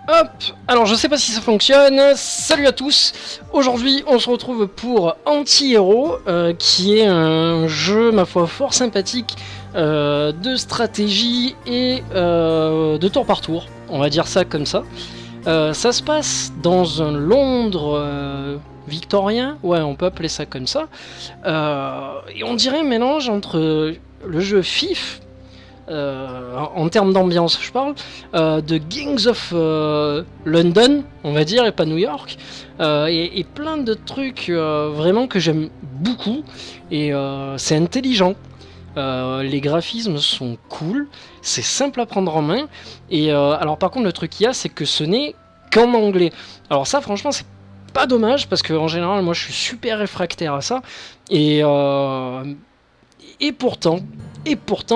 Hop, alors je sais pas si ça fonctionne, salut à tous. Aujourd'hui on se retrouve pour Anti-Hero, qui est un jeu ma foi fort sympathique de stratégie et de tour par tour, on va dire ça comme ça. Ça se passe dans un Londres victorien, ouais on peut appeler ça comme ça, et on dirait un mélange entre le jeu FIF, en termes d'ambiance je parle, de Gangs of London on va dire, et pas New York, et plein de trucs vraiment que j'aime beaucoup, et c'est intelligent. Les graphismes sont cool, c'est simple à prendre en main, et alors par contre le truc qu'il y a c'est que ce n'est qu'en anglais. Alors ça franchement c'est pas dommage, parce qu'en général moi je suis super réfractaire à ça, et pourtant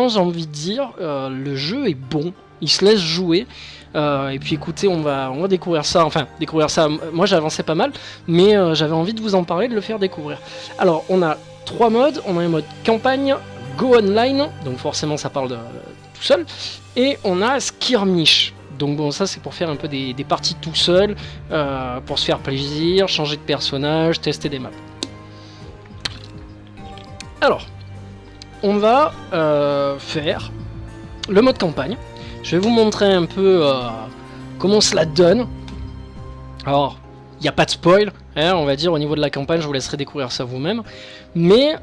j'ai envie de dire, le jeu est bon, il se laisse jouer, et puis écoutez, on va découvrir ça, moi j'ai avancé pas mal, mais j'avais envie de vous en parler, de le faire découvrir. Alors on a 3 modes, on a un mode campagne, Go Online, donc forcément ça parle de tout seul, et on a Skirmish. Donc bon, ça c'est pour faire un peu des parties tout seul, pour se faire plaisir, changer de personnage, tester des maps. Alors, on va faire le mode campagne. Je vais vous montrer un peu comment cela donne. Alors, il n'y a pas de spoil, hein, on va dire, au niveau de la campagne, je vous laisserai découvrir ça vous-même. Mais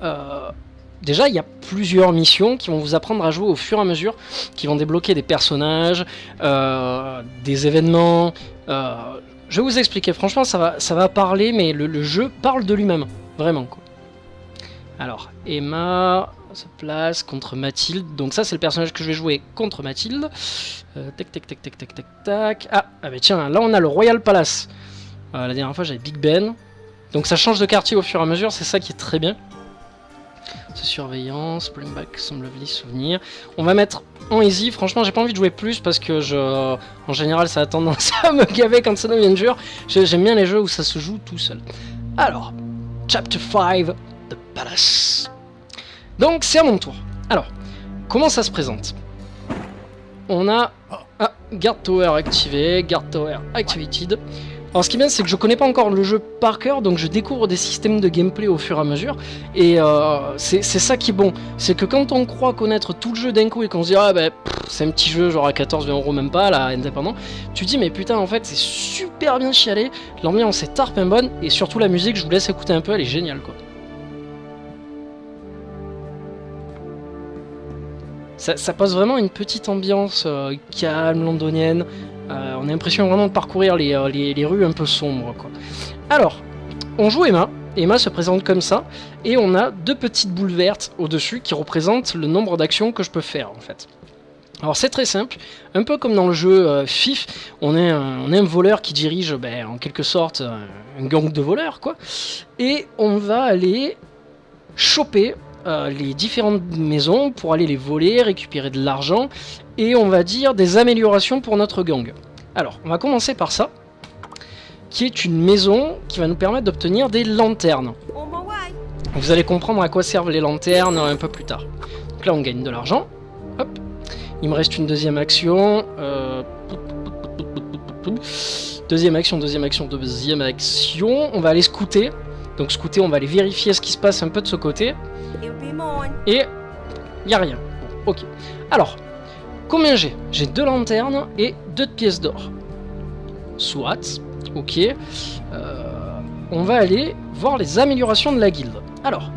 déjà, il y a plusieurs missions qui vont vous apprendre à jouer au fur et à mesure, qui vont débloquer des personnages, des événements. Je vais vous expliquer, franchement, ça va parler, mais le jeu parle de lui-même, vraiment, quoi. Alors, Emma se place contre Mathilde. Donc ça, c'est le personnage que je vais jouer contre Mathilde. Tac. Ah bah tiens, là on a le Royal Palace. La dernière fois, j'avais Big Ben. Donc ça change de quartier au fur et à mesure, c'est ça qui est très bien. C'est surveillance, bring back some lovely souvenirs. On va mettre en easy. Franchement, j'ai pas envie de jouer plus parce que en général, ça a tendance à me gaver quand ça devient dur. J'aime bien les jeux où ça se joue tout seul. Alors, Chapter 5, The Palace. Donc c'est à mon tour. Alors, comment ça se présente? On a Guard Tower activé, Guard Tower activated. Alors ce qui est bien, c'est que je connais pas encore le jeu par cœur, donc je découvre des systèmes de gameplay au fur et à mesure, et c'est ça qui est bon, c'est que quand on croit connaître tout le jeu d'un coup et qu'on se dit c'est un petit jeu genre à 14-20€ même pas, là, indépendant, tu te dis mais putain en fait c'est super bien chialé, l'ambiance est tarpin bonne, et surtout la musique, je vous laisse écouter un peu, elle est géniale quoi. Ça pose vraiment une petite ambiance calme, londonienne. On a l'impression vraiment de parcourir les rues un peu sombres, quoi. Alors, on joue Emma. Emma se présente comme ça. Et on a 2 petites boules vertes au-dessus qui représentent le nombre d'actions que je peux faire, en fait. Alors c'est très simple. Un peu comme dans le jeu FIF, on est un voleur qui dirige, en quelque sorte, un gang de voleurs, quoi. Et on va aller choper les différentes maisons pour aller les voler, récupérer de l'argent et on va dire des améliorations pour notre gang. Alors on va commencer par ça, qui est une maison qui va nous permettre d'obtenir des lanternes. Vous allez comprendre à quoi servent les lanternes un peu plus tard. Donc là on gagne de l'argent. Hop. Il me reste une deuxième action. Deuxième action. On va aller scouter. Donc scouter, on va aller vérifier ce qui se passe un peu de ce côté. Et il n'y a rien. Bon, ok. Alors, combien j'ai? J'ai 2 lanternes et 2 pièces d'or. Soit. Ok. On va aller voir les améliorations de la guilde. Alors,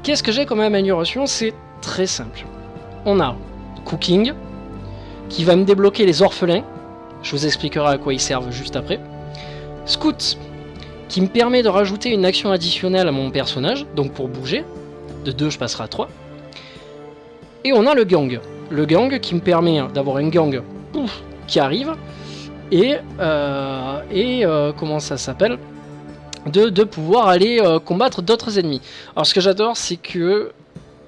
qu'est-ce que j'ai comme amélioration? C'est très simple. On a Cooking, qui va me débloquer les orphelins. Je vous expliquerai à quoi ils servent juste après. Scout, qui me permet de rajouter une action additionnelle à mon personnage, donc pour bouger. De 2, je passerai à 3. Et on a le gang. Le gang qui me permet d'avoir un gang qui arrive. Et comment ça s'appelle, de pouvoir aller combattre d'autres ennemis. Alors ce que j'adore, c'est que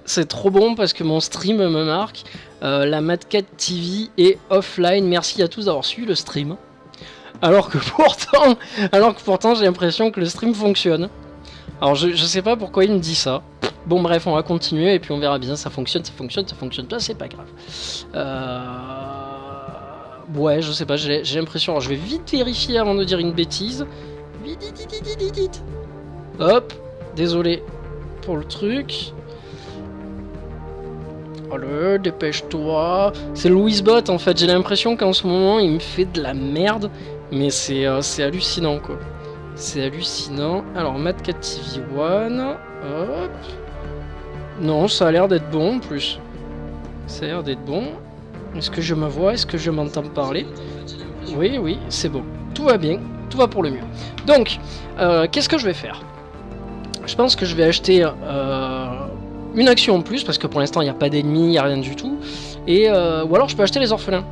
c'est trop bon parce que mon stream me marque. La Mad Cat TV est offline. Merci à tous d'avoir suivi le stream. Alors que pourtant j'ai l'impression que le stream fonctionne. Alors je sais pas pourquoi il me dit ça. Bon bref, on va continuer et puis on verra bien, ça fonctionne pas, c'est pas grave. Ouais, je sais pas, j'ai l'impression. Alors, je vais vite vérifier avant de dire une bêtise. Vite, vite, vite, vite, vite. Hop, désolé pour le truc. Allez, dépêche-toi. C'est Louisbot en fait, j'ai l'impression qu'en ce moment il me fait de la merde. Mais c'est hallucinant quoi. C'est hallucinant. Alors, Mad Cat TV 1. Hop. Non, ça a l'air d'être bon en plus. Ça a l'air d'être bon. Est-ce que je me vois? Est-ce que je m'entends parler? Oui, oui, c'est bon. Tout va bien. Tout va pour le mieux. Donc, qu'est-ce que je vais faire? Je pense que je vais acheter une action en plus, parce que pour l'instant, il n'y a pas d'ennemis, il n'y a rien du tout. Et, ou alors, je peux acheter les orphelins.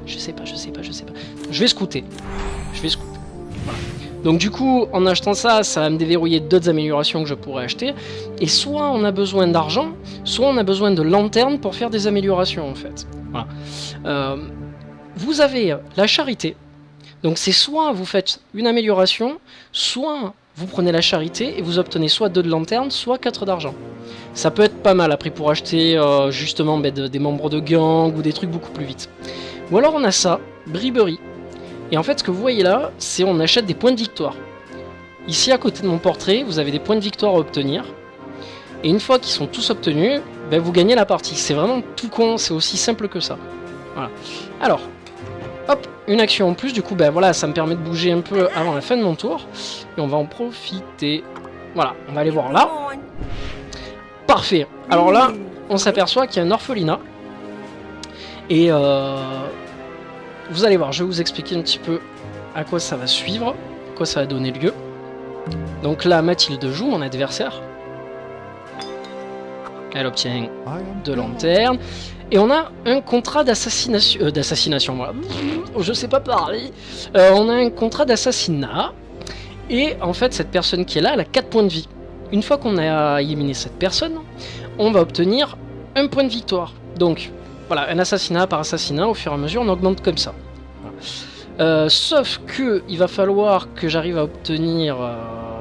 Je sais pas. Je vais scouter. Voilà. Donc du coup, en achetant ça, ça va me déverrouiller d'autres améliorations que je pourrais acheter. Et soit on a besoin d'argent, soit on a besoin de lanternes pour faire des améliorations en fait. Voilà. Vous avez la charité. Donc c'est soit vous faites une amélioration, soit vous prenez la charité et vous obtenez soit 2 de lanterne, soit 4 d'argent. Ça peut être pas mal après pour acheter justement des membres de gang ou des trucs beaucoup plus vite. Ou alors on a ça, briberie. Et en fait, ce que vous voyez là, c'est on achète des points de victoire. Ici, à côté de mon portrait, vous avez des points de victoire à obtenir. Et une fois qu'ils sont tous obtenus, ben, vous gagnez la partie. C'est vraiment tout con, c'est aussi simple que ça. Voilà. Alors, hop, une action en plus. Du coup, ben voilà, ça me permet de bouger un peu avant la fin de mon tour. Et on va en profiter. Voilà, on va aller voir là. Parfait. Alors là, on s'aperçoit qu'il y a un orphelinat. Et vous allez voir, je vais vous expliquer un petit peu à quoi ça va suivre, à quoi ça va donner lieu. Donc là, Mathilde joue, mon adversaire. Elle obtient 2 lanternes. Et on a un contrat d'assassination. D'assassination, voilà. Je sais pas parler. On a un contrat d'assassinat. Et en fait, cette personne qui est là, elle a 4 points de vie. Une fois qu'on a éliminé cette personne, on va obtenir 1 point de victoire. Donc, voilà, un assassinat par assassinat, au fur et à mesure, on augmente comme ça. Voilà. Sauf que il va falloir que j'arrive à obtenir...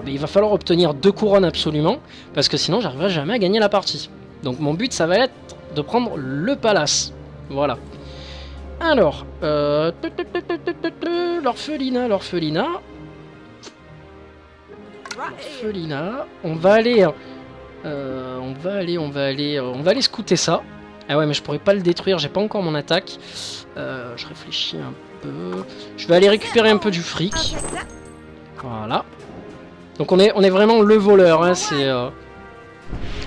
il va falloir obtenir 2 couronnes absolument, parce que sinon, j'arriverai jamais à gagner la partie. Donc mon but, ça va être de prendre le palace. Voilà. Alors, l'orphelinat. On va aller scouter ça. Ah ouais, mais je pourrais pas le détruire, j'ai pas encore mon attaque. Je réfléchis un peu. Je vais aller récupérer un peu du fric. Voilà. Donc on est vraiment le voleur, hein, c'est...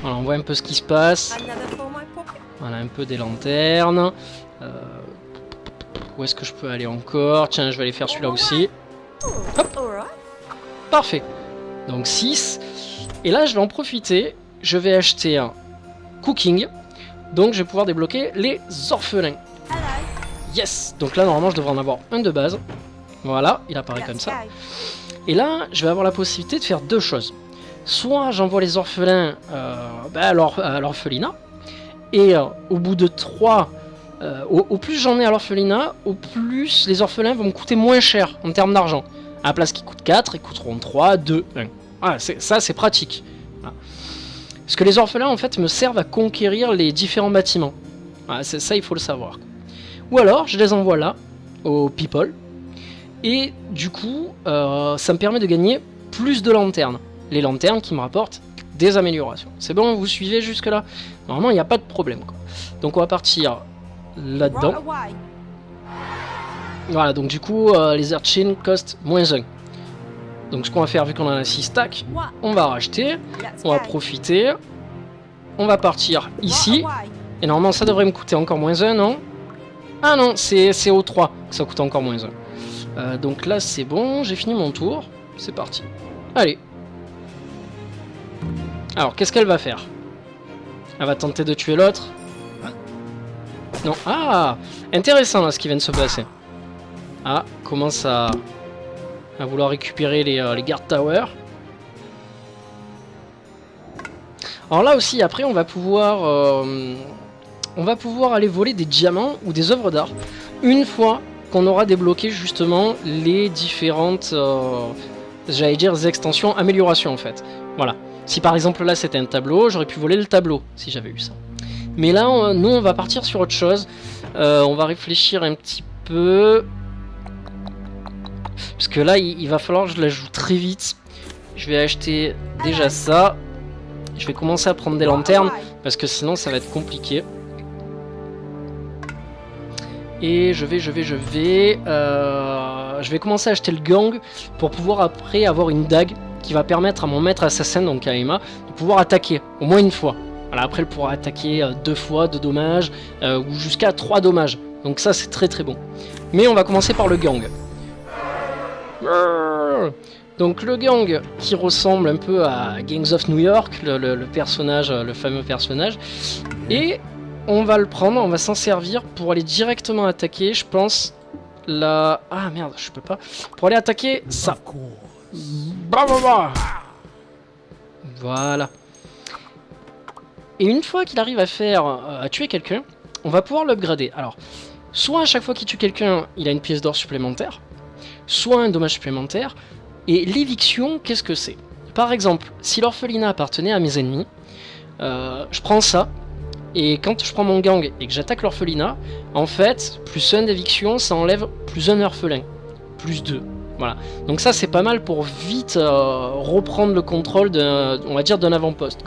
Voilà, on voit un peu ce qui se passe. Voilà, un peu des lanternes. Où est-ce que je peux aller encore? Tiens, je vais aller faire celui-là aussi. Hop. Parfait. Donc 6. Et là, je vais en profiter. Je vais acheter un cooking. Donc, je vais pouvoir débloquer les orphelins. Yes. Donc là, normalement, je devrais en avoir un de base. Voilà, il apparaît comme ça. Et là, je vais avoir la possibilité de faire 2 choses. Soit j'envoie les orphelins à l'orphelinat. Et au bout de 3... au plus j'en ai à l'orphelinat, au plus les orphelins vont me coûter moins cher en termes d'argent. À la place qu'ils coûtent 4, ils coûteront 3, 2, 1. Voilà, ça c'est pratique. Voilà. Parce que les orphelins en fait me servent à conquérir les différents bâtiments. Voilà, ça il faut le savoir. Ou alors je les envoie là, aux people. Et du coup, ça me permet de gagner plus de lanternes. Les lanternes qui me rapportent des améliorations. C'est bon, vous suivez jusque là? Normalement il n'y a pas de problème, quoi. Donc on va partir là-dedans. Voilà, donc du coup, les urchins costent -1. Donc ce qu'on va faire, vu qu'on en a 6 stacks, on va racheter, on va profiter, on va partir ici, et normalement ça devrait me coûter encore -1, non? Ah non, c'est au 3 que ça coûte encore -1. Donc là c'est bon, j'ai fini mon tour, c'est parti. Allez. Alors, qu'est-ce qu'elle va faire? Elle va tenter de tuer l'autre. Non. Ah, intéressant là ce qui vient de se passer. Ah, commence à vouloir récupérer les guard towers. Alors là aussi, après, on va pouvoir aller voler des diamants ou des œuvres d'art une fois qu'on aura débloqué justement les différentes, j'allais dire, extensions, améliorations en fait. Voilà. Si par exemple là c'était un tableau, j'aurais pu voler le tableau si j'avais eu ça. Mais là, nous on va partir sur autre chose. On va réfléchir un petit peu. Parce que là, il va falloir que je la joue très vite. Je vais acheter déjà ça. Je vais commencer à prendre des lanternes, parce que sinon ça va être compliqué. Et je vais commencer à acheter le gang pour pouvoir après avoir une dague qui va permettre à mon maître assassin, donc à Emma, de pouvoir attaquer au moins une fois. Voilà, après elle pourra attaquer 2 fois, 2 dommages, ou jusqu'à 3 dommages. Donc ça c'est très très bon. Mais on va commencer par le gang. Donc le gang qui ressemble un peu à Gangs of New York, le personnage, le fameux personnage. Et on va le prendre, on va s'en servir pour aller directement attaquer, je pense, la... Ah merde, je peux pas. Pour aller attaquer ça. Voilà. Et une fois qu'il arrive à tuer quelqu'un, on va pouvoir l'upgrader. Alors, soit à chaque fois qu'il tue quelqu'un, il a une pièce d'or supplémentaire, soit un dommage supplémentaire. Et l'éviction, qu'est-ce que c'est? Par exemple, si l'orphelinat appartenait à mes ennemis, je prends ça, et quand je prends mon gang et que j'attaque l'orphelinat, en fait, plus 1 d'éviction, ça enlève plus 1 orphelin, plus 2. Voilà. Donc ça, c'est pas mal pour vite reprendre le contrôle on va dire d'un avant-poste.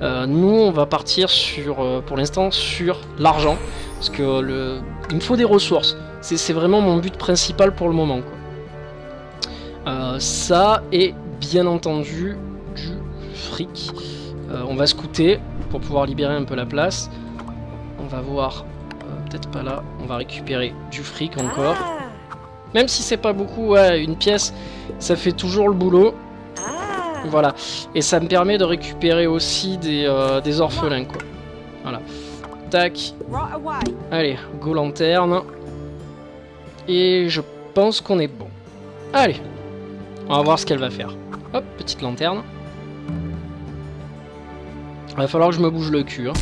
Nous, on va partir sur, pour l'instant, sur l'argent, parce que il me faut des ressources. C'est vraiment mon but principal pour le moment, quoi. Ça et bien entendu du fric. On va scouter pour pouvoir libérer un peu la place. On va voir, peut-être pas là, on va récupérer du fric encore. Même si c'est pas beaucoup, ouais, une pièce, ça fait toujours le boulot. Voilà, et ça me permet de récupérer aussi des orphelins, quoi. Voilà, tac. Allez, go lanterne. Et je pense qu'on est bon. Allez. On va voir ce qu'elle va faire. Hop, petite lanterne. Il va falloir que je me bouge le cul. Hein.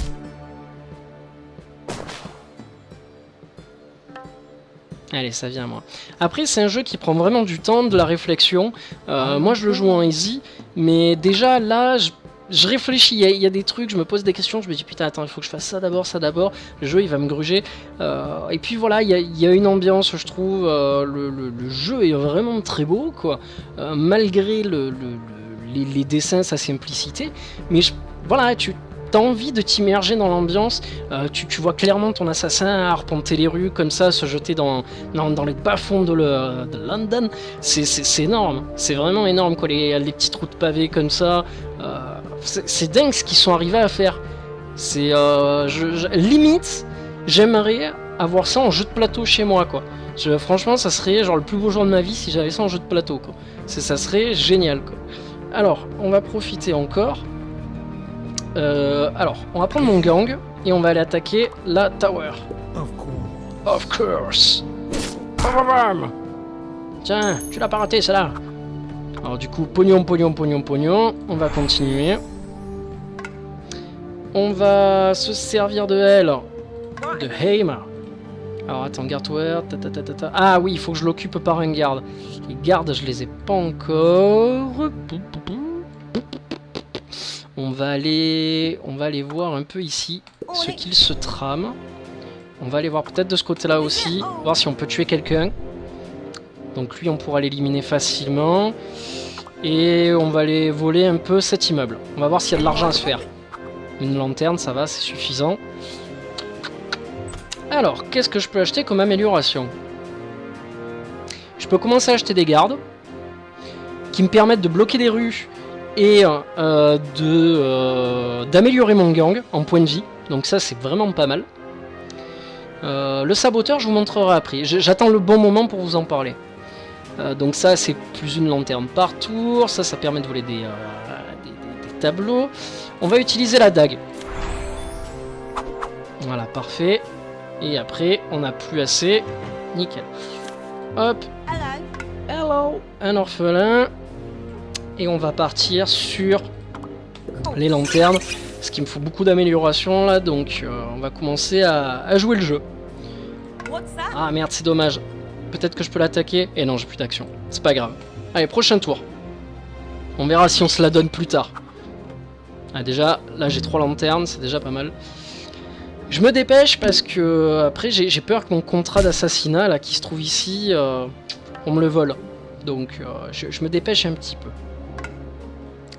Allez, ça vient à moi. Après, c'est un jeu qui prend vraiment du temps, de la réflexion. Moi, je le joue en easy. Mais déjà, là, je réfléchis. Il y a des trucs, je me pose des questions. Je me dis, putain, attends, il faut que je fasse ça d'abord, ça d'abord. Le jeu, il va me gruger. Et puis voilà, il y a une ambiance, je trouve. Le jeu est vraiment très beau, quoi. Malgré les dessins, sa simplicité. Mais voilà, tu as envie de t'immerger dans l'ambiance. Tu vois clairement ton assassin arpenter les rues comme ça, se jeter dans les bas-fonds de London. C'est énorme. C'est vraiment énorme, quoi. Les petites routes pavées comme ça. C'est dingue ce qu'ils sont arrivés à faire. C'est limite, j'aimerais avoir ça en jeu de plateau chez moi, quoi. Franchement, ça serait genre le plus beau jour de ma vie si j'avais ça en jeu de plateau, quoi. Ça serait génial, quoi. Alors, on va profiter encore. Alors, on va prendre mon gang et on va aller attaquer la tower. Of course. Tiens, tu l'as pas raté, celle-là. Alors du coup, pognon. On va continuer. On va se servir de elle. De Heima. Alors attends, garde-toi. Ah oui, il faut que je l'occupe par un garde. Les gardes, je les ai pas encore. On va aller voir un peu ici ce qu'il se trame. On va aller voir peut-être de ce côté-là aussi. Voir si on peut tuer quelqu'un. Donc lui, on pourra l'éliminer facilement. Et on va aller voler un peu cet immeuble. On va voir s'il y a de l'argent à se faire. Une lanterne, ça va, c'est suffisant. Alors, qu'est-ce que je peux acheter comme amélioration? Je peux commencer à acheter des gardes qui me permettent de bloquer des rues et d'améliorer mon gang en points de vie. Donc ça, c'est vraiment pas mal. Le saboteur, je vous montrerai après. J'attends le bon moment pour vous en parler. Donc ça, c'est plus une lanterne par tour. Ça permet de voler des tableaux. On va utiliser la dague. Voilà, parfait. Et après, on n'a plus assez. Nickel. Hop. Hello. Un orphelin. Et on va partir sur les lanternes. Parce qu'il me faut beaucoup d'amélioration là. Donc on va commencer à jouer le jeu. Ah merde, c'est dommage. Peut-être que je peux l'attaquer. Et non, j'ai plus d'action. C'est pas grave. Allez, prochain tour. On verra si on se la donne plus tard. Ah, déjà, là j'ai 3 lanternes. C'est déjà pas mal. Je me dépêche parce que après j'ai peur que mon contrat d'assassinat là qui se trouve ici, on me le vole. Donc je me dépêche un petit peu.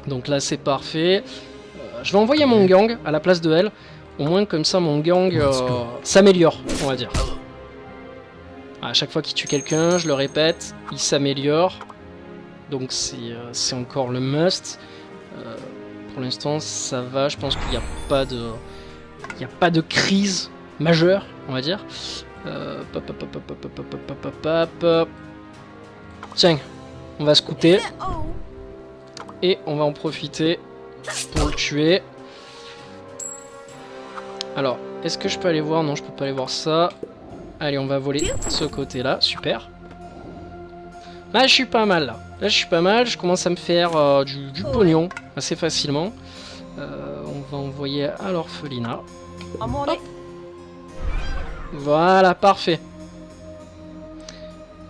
Donc là c'est parfait. Je vais envoyer mon gang à la place de elle. Au moins comme ça mon gang s'améliore, on va dire. À chaque fois qu'il tue quelqu'un, je le répète, il s'améliore. Donc c'est encore le must. Pour l'instant ça va, je pense qu'il n'y a pas de... Il n'y a pas de crise majeure, on va dire. Tiens, on va scouter. Et on va en profiter pour le tuer. Alors, est-ce que je peux aller voir? Non, je peux pas aller voir ça. Allez, on va voler ce côté-là. Super. Là, je suis pas mal, là. Là, je suis pas mal. Je commence à me faire du pognon assez facilement. On va envoyer à l'orphelinat. Hop. Voilà, parfait.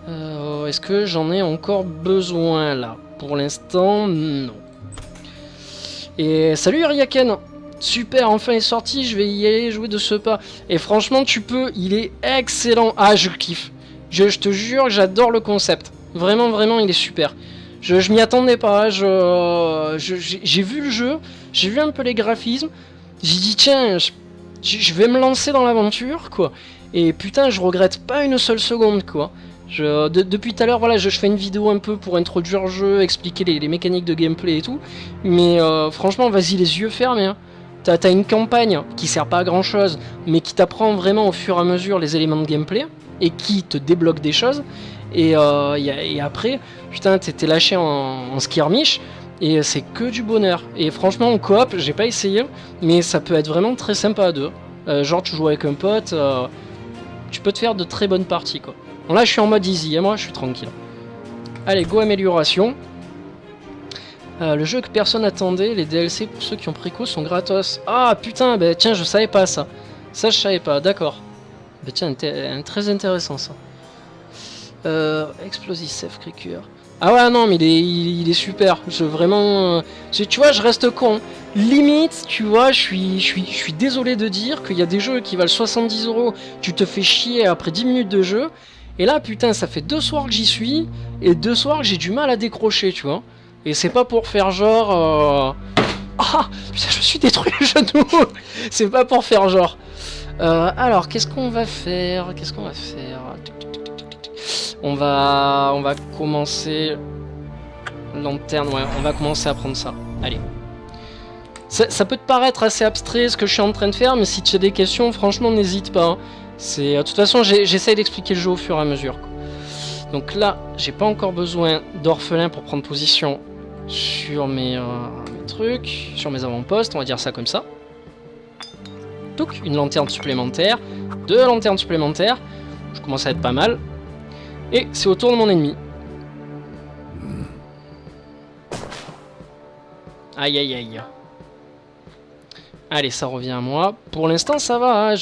Est-ce que j'en ai encore besoin là? Pour l'instant, non. Et salut Ryaken. Super, enfin il est sorti, je vais y aller jouer de ce pas. Et franchement, tu peux, il est excellent. Ah, je le kiffe. Je te jure, j'adore le concept. Vraiment, vraiment, il est super. Je m'y attendais pas. J'ai vu le jeu, j'ai vu un peu les graphismes. J'ai dit, tiens, je vais me lancer dans l'aventure, quoi. Et putain, je regrette pas une seule seconde, quoi. Depuis tout à l'heure, voilà, je fais une vidéo un peu pour introduire le jeu, expliquer les mécaniques de gameplay et tout. Mais franchement, vas-y, les yeux fermés. Hein. T'as une campagne qui sert pas à grand chose, mais qui t'apprend vraiment au fur et à mesure les éléments de gameplay et qui te débloque des choses. Et après, putain, t'es lâché en skirmish et c'est que du bonheur. Et franchement, en coop, j'ai pas essayé, mais ça peut être vraiment très sympa à deux. Genre, tu joues avec un pote, tu peux te faire de très bonnes parties, quoi. Bon, là, je suis en mode easy, et moi, je suis tranquille. Allez, go amélioration. Le jeu que personne attendait, les DLC pour ceux qui ont préco sont gratos. Ah putain, bah tiens, je savais pas ça. Ça, je savais pas, d'accord. Bah tiens, très intéressant ça. Explosive Safe Creature. Ah ouais, non, mais il est super. Vraiment. Tu vois, je reste con. Limite, tu vois, je suis désolé de dire qu'il y a des jeux qui valent 70 €. Tu te fais chier après 10 minutes de jeu. Et là, putain, ça fait 2 soirs que j'y suis. Et 2 soirs que j'ai du mal à décrocher, tu vois. Et c'est pas pour faire genre... Ah, putain, je me suis détruit le genou. C'est pas pour faire genre. Alors, qu'est-ce qu'on va faire? On va commencer... Lanterne, ouais, on va commencer à prendre ça. Allez. Ça peut te paraître assez abstrait ce que je suis en train de faire, mais si tu as des questions, franchement, n'hésite pas. Hein. De toute façon, j'essaye d'expliquer le jeu au fur et à mesure. Quoi. Donc là, j'ai pas encore besoin d'orphelin pour prendre position sur mes trucs, sur mes avant-postes, on va dire ça comme ça. Donc, une lanterne supplémentaire, 2 lanternes supplémentaires, je commence à être pas mal. Et c'est au tour de mon ennemi. Aïe aïe aïe. Allez, ça revient à moi. Pour l'instant, ça va. Hein,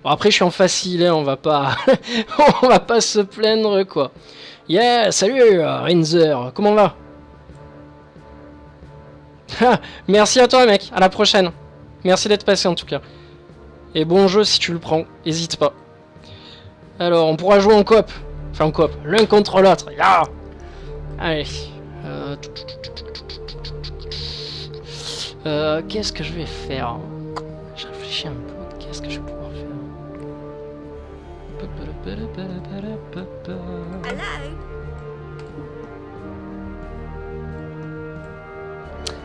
bon, après, je suis en facile, hein, on va pas... on va pas se plaindre, quoi. Yeah, salut, Renzer, comment va? Merci à toi, mec, à la prochaine. Merci d'être passé, en tout cas. Et bon jeu si tu le prends, hésite pas. Alors, on pourra jouer en coop. Enfin, en coop, l'un contre l'autre. Yeah. Allez. Qu'est-ce que je vais faire? Je réfléchis un peu. Qu'est-ce que je vais pouvoir faire?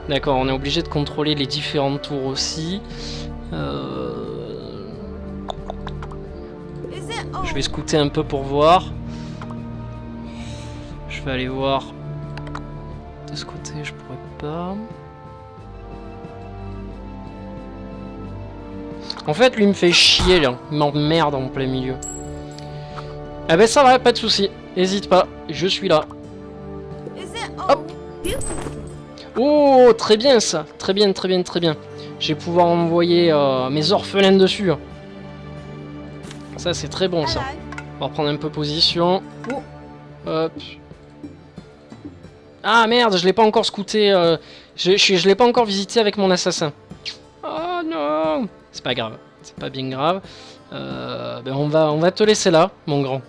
D'accord, on est obligé de contrôler les différentes tours aussi. Je vais scouter un peu pour voir. Je vais aller voir. De ce côté, je pourrais pas. En fait, lui me fait chier là. Il m'emmerde en plein milieu. Ah ben ça va, pas de soucis. Hésite pas, je suis là. Hop. Oh, très bien ça. Très bien, très bien, très bien. Je vais pouvoir envoyer mes orphelins dessus. Ça, c'est très bon ça. On va reprendre un peu position. Hop. Ah merde, je l'ai pas encore scouté. Je l'ai pas encore visité avec mon assassin. Oh non. C'est pas grave. C'est pas bien grave. Ben on va te laisser là, mon grand.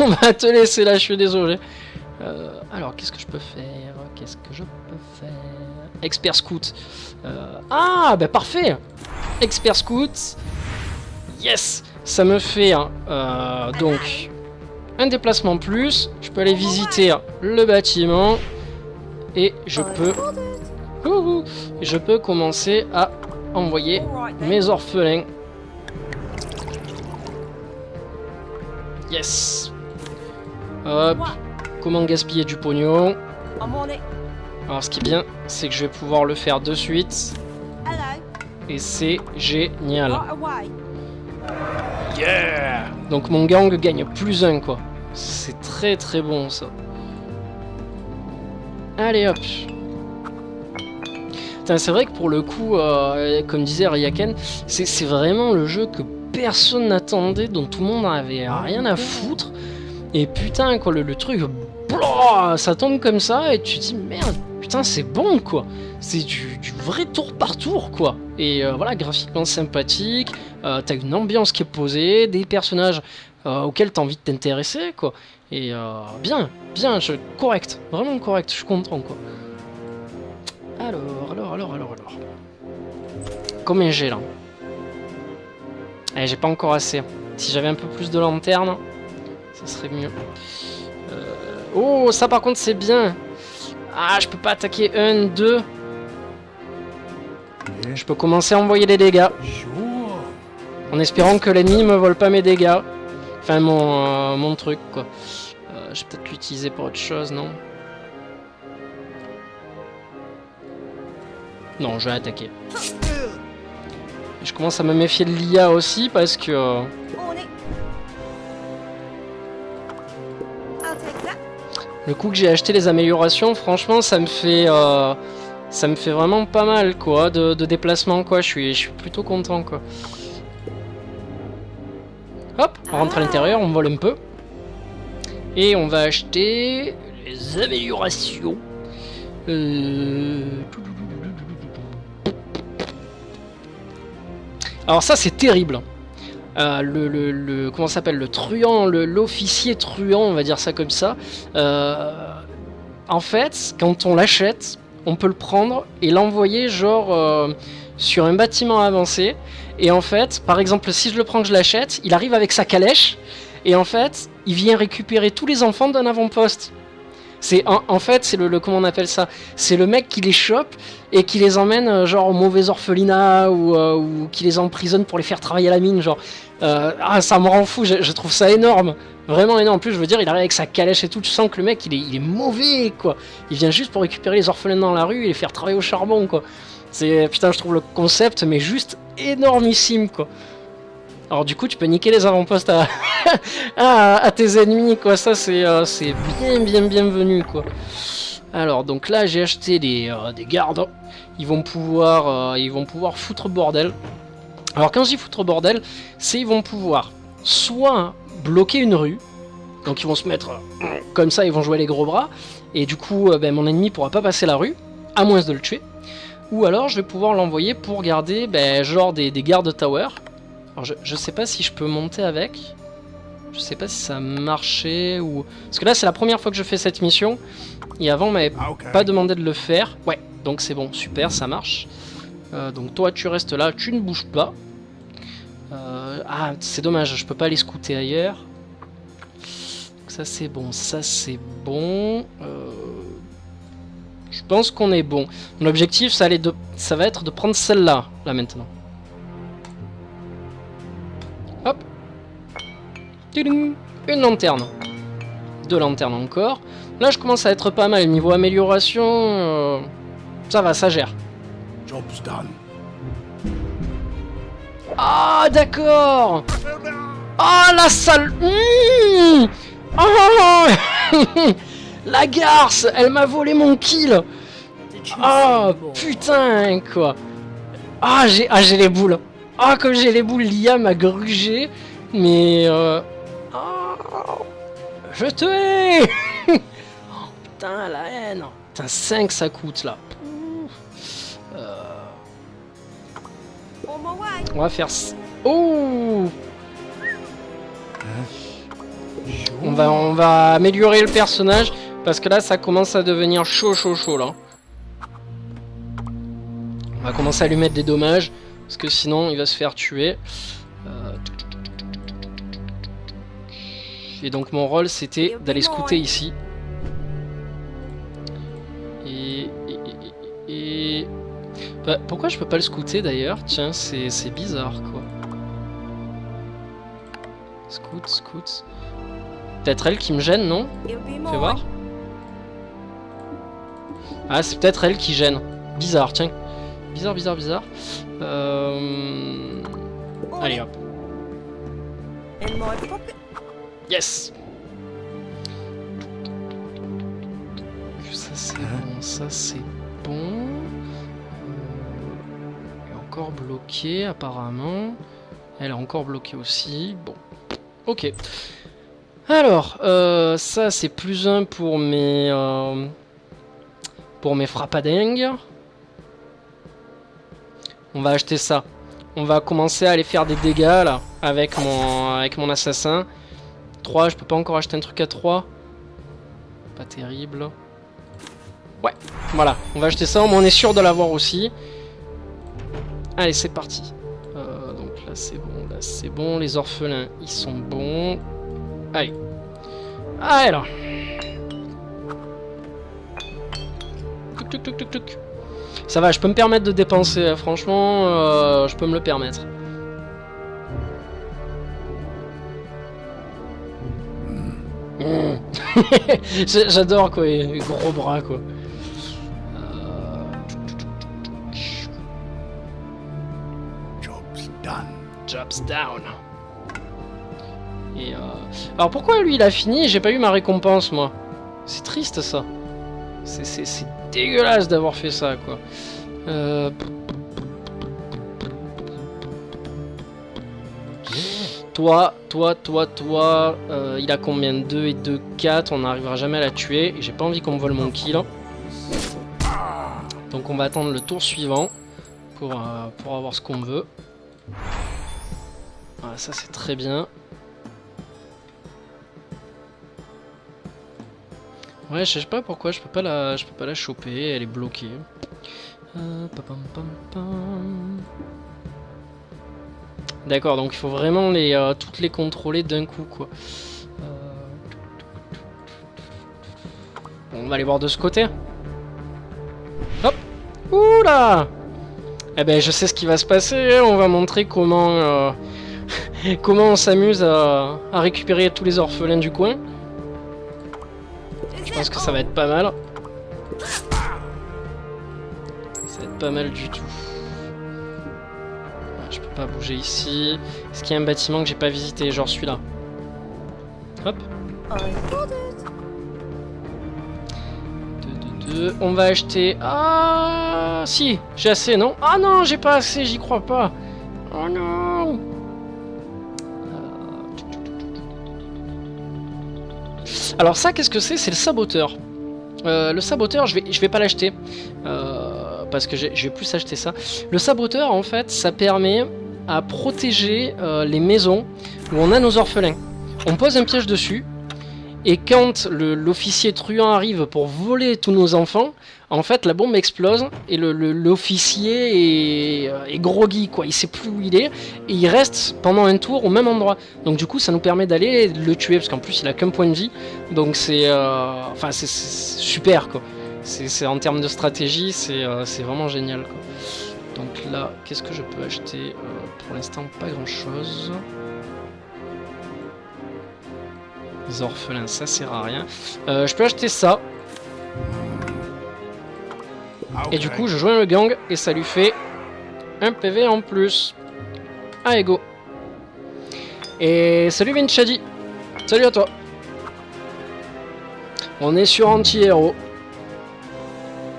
On va te laisser là, je suis désolé. Alors, qu'est-ce que je peux faire? Qu'est-ce que je peux faire? Expert Scout. Ah, ben parfait! Expert Scout. Yes! Ça me fait donc un déplacement plus. Je peux aller visiter le bâtiment. Et je peux commencer à envoyer mes orphelins. Yes! Hop. Comment gaspiller du pognon? Alors ce qui est bien, c'est que je vais pouvoir le faire de suite. Et c'est génial. Yeah! Donc mon gang gagne +1 quoi. C'est très très bon ça. Allez hop. C'est vrai que pour le coup, comme disait Ryaken, c'est vraiment le jeu que personne n'attendait, dont tout le monde n'avait rien à foutre. Et putain quoi, le truc, blah, ça tombe comme ça et tu te dis merde, putain c'est bon quoi. C'est du vrai tour par tour quoi. Et voilà, graphiquement sympathique, t'as une ambiance qui est posée, des personnages auxquels t'as envie de t'intéresser quoi. Et bien, correct, vraiment correct, je suis content quoi. Alors. Combien j'ai là? Eh, j'ai pas encore assez. Si j'avais un peu plus de lanterne, ça serait mieux. Oh, ça par contre c'est bien. Ah, je peux pas attaquer 1, 2. Je peux commencer à envoyer des dégâts. En espérant que l'ennemi me vole pas mes dégâts. Enfin, mon truc quoi. Je vais peut-être l'utiliser pour autre chose, non? Non, je vais attaquer. Je commence à me méfier de l'IA aussi parce que... Le coup que j'ai acheté les améliorations, franchement, ça me fait vraiment pas mal quoi, de déplacement quoi. Je suis plutôt content quoi. Hop, on rentre à l'intérieur, on vole un peu. Et on va acheter les améliorations. Alors ça c'est terrible. Comment ça s'appelle, le truand, l'officier truand, on va dire ça comme ça. En fait, quand on l'achète, on peut le prendre et l'envoyer genre sur un bâtiment avancé. Et en fait, par exemple, si je le prends que je l'achète, il arrive avec sa calèche et en fait, il vient récupérer tous les enfants d'un avant-poste. C'est en fait, c'est comment on appelle ça? C'est le mec qui les chope et qui les emmène genre au mauvais orphelinat ou qui les emprisonne pour les faire travailler à la mine, genre. Ça me rend fou, je trouve ça énorme, vraiment énorme. En plus, je veux dire, il arrive avec sa calèche et tout, tu sens que le mec il est mauvais quoi. Il vient juste pour récupérer les orphelins dans la rue et les faire travailler au charbon quoi. Putain, je trouve le concept mais juste énormissime quoi. Alors du coup, tu peux niquer les avant-postes à tes ennemis, quoi. Ça, c'est bien bienvenu, quoi. Alors, donc là, j'ai acheté des gardes. Ils vont pouvoir foutre bordel. Alors, quand je dis foutre bordel, c'est ils vont pouvoir soit bloquer une rue. Donc, ils vont se mettre comme ça, ils vont jouer les gros bras. Et du coup, mon ennemi pourra pas passer la rue, à moins de le tuer. Ou alors, je vais pouvoir l'envoyer pour garder, genre des gardes tower. Alors je sais pas si je peux monter avec. Je sais pas si ça a marché ou... Parce que là c'est la première fois que je fais cette mission. Et avant on m'avait pas demandé de le faire. Ouais, donc c'est bon, super, ça marche. Donc toi tu restes là, tu ne bouges pas. Ah, c'est dommage, je peux pas aller scouter ailleurs. Donc ça c'est bon, ça c'est bon. Je pense qu'on est bon. Mon objectif ça va être de prendre celle-là, là maintenant. Hop. Une lanterne. 2 lanternes encore. Là je commence à être pas mal. Niveau amélioration, ça va, ça gère. Ah d'accord. Ah la sale. Oh la garce, elle m'a volé mon kill. Ah putain quoi. Ah j'ai les boules. Ah, comme j'ai les boules, l'IA m'a grugé, mais je te hais. Oh, putain, la haine. Putain, 5 ça coûte là. On va faire... Oh, on va améliorer le personnage parce que là ça commence à devenir chaud là. On va commencer à lui mettre des dommages parce que sinon il va se faire tuer. Et donc mon rôle c'était d'aller scouter ici. Et... Bah, pourquoi je peux pas le scouter d'ailleurs? Tiens, c'est bizarre quoi. Scout. Peut-être elle qui me gêne, non? Fais voir. Ah, c'est peut-être elle qui gêne. Bizarre, tiens. Bizarre. Allez hop. Yes. Ça c'est bon, ça c'est bon. Elle est encore bloquée apparemment. Elle est encore bloquée aussi. Bon. Ok. Alors, ça c'est plus 1 pour mes frappadingues. On va acheter ça. On va commencer à aller faire des dégâts là avec mon assassin. 3, je peux pas encore acheter un truc à 3. Pas terrible. Ouais, voilà, on va acheter ça, mais on est sûr de l'avoir aussi. Allez, c'est parti. Donc là c'est bon, les orphelins ils sont bons. Allez. Allez là. Tuc. Ça va, je peux me permettre de dépenser, franchement, je peux me le permettre. J'adore quoi, les gros bras quoi. Job's down. Et alors pourquoi lui il a fini et j'ai pas eu ma récompense moi? C'est triste ça. C'est dégueulasse d'avoir fait ça quoi. Toi, il a combien? 2 et 2, 4, on n'arrivera jamais à la tuer. Et j'ai pas envie qu'on me vole mon kill. Donc on va attendre le tour suivant pour avoir ce qu'on veut. Voilà, ça c'est très bien. Ouais, je sais pas pourquoi je peux pas la choper, elle est bloquée. D'accord, donc il faut vraiment toutes les contrôler d'un coup quoi. On va aller voir de ce côté. Hop. Oula. Eh ben je sais ce qui va se passer, on va montrer comment comment on s'amuse à récupérer tous les orphelins du coin. Je pense que ça va être pas mal. Ça va être pas mal du tout. Je peux pas bouger ici. Est-ce qu'il y a un bâtiment que j'ai pas visité, genre celui-là? Hop. On va acheter... Ah si, j'ai assez, non? Ah non, j'ai pas assez, j'y crois pas. Oh non. Alors ça, qu'est-ce que c'est? C'est le saboteur. Le saboteur, je vais pas l'acheter. Parce que je vais plus acheter ça. Le saboteur, en fait, ça permet à protéger les maisons où on a nos orphelins. On pose un piège dessus. Et quand l'officier truand arrive pour voler tous nos enfants, en fait la bombe explose et l'officier est groggy quoi, il sait plus où il est et il reste pendant un tour au même endroit. Donc du coup ça nous permet d'aller le tuer parce qu'en plus il a qu'un point de vie. Donc c'est c'est super quoi. C'est en termes de stratégie c'est vraiment génial quoi. Donc là qu'est-ce que je peux acheter? Pour l'instant pas grand chose. Les orphelins, ça sert à rien. Je peux acheter ça. Et du coup, je joins le gang et ça lui fait un PV en plus. Allez, go. Et salut Vinchadi. Salut à toi. On est sur anti-héros.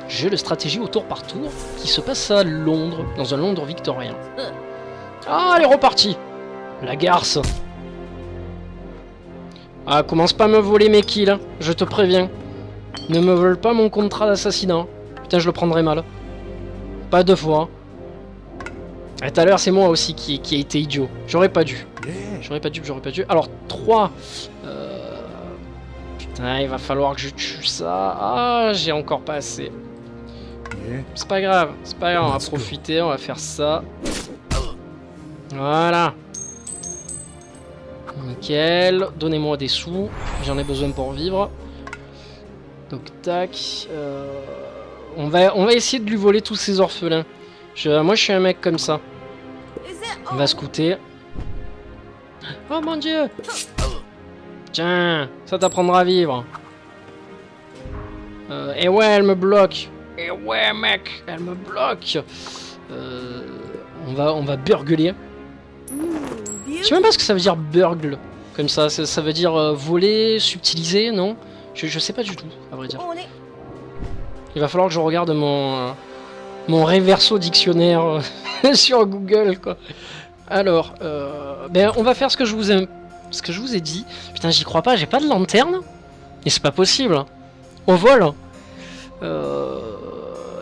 Jeu de stratégie au tour par tour qui se passe à Londres, dans un Londres victorien. Ah, elle est repartie. La garce. Ah, commence pas à me voler mes kills, hein. Je te préviens. Ne me vole pas mon contrat d'assassinat. Putain, je le prendrai mal. Pas 2 fois. Et tout à l'heure, c'est moi aussi qui ai été idiot. J'aurais pas dû. J'aurais pas dû. Alors, 3. Putain, il va falloir que je tue ça. Ah, j'ai encore pas assez. C'est pas grave, on va profiter, on va faire ça. Voilà. Nickel. Donnez-moi des sous, j'en ai besoin pour vivre. Donc, tac. On va essayer de lui voler tous ces orphelins. Moi, je suis un mec comme ça. On va scouter. Oh mon dieu! Tiens, ça t'apprendra à vivre. Et ouais, elle me bloque. Et ouais, mec, elle me bloque. On va burgler. Je sais même pas ce que ça veut dire burgle. Comme ça veut dire voler, subtiliser, non? Je sais pas du tout, à vrai dire. Il va falloir que je regarde mon Reverso dictionnaire sur Google, quoi. Alors, ben, on va faire ce que je vous ai dit. Putain, j'y crois pas, j'ai pas de lanterne. Et c'est pas possible. Au vol.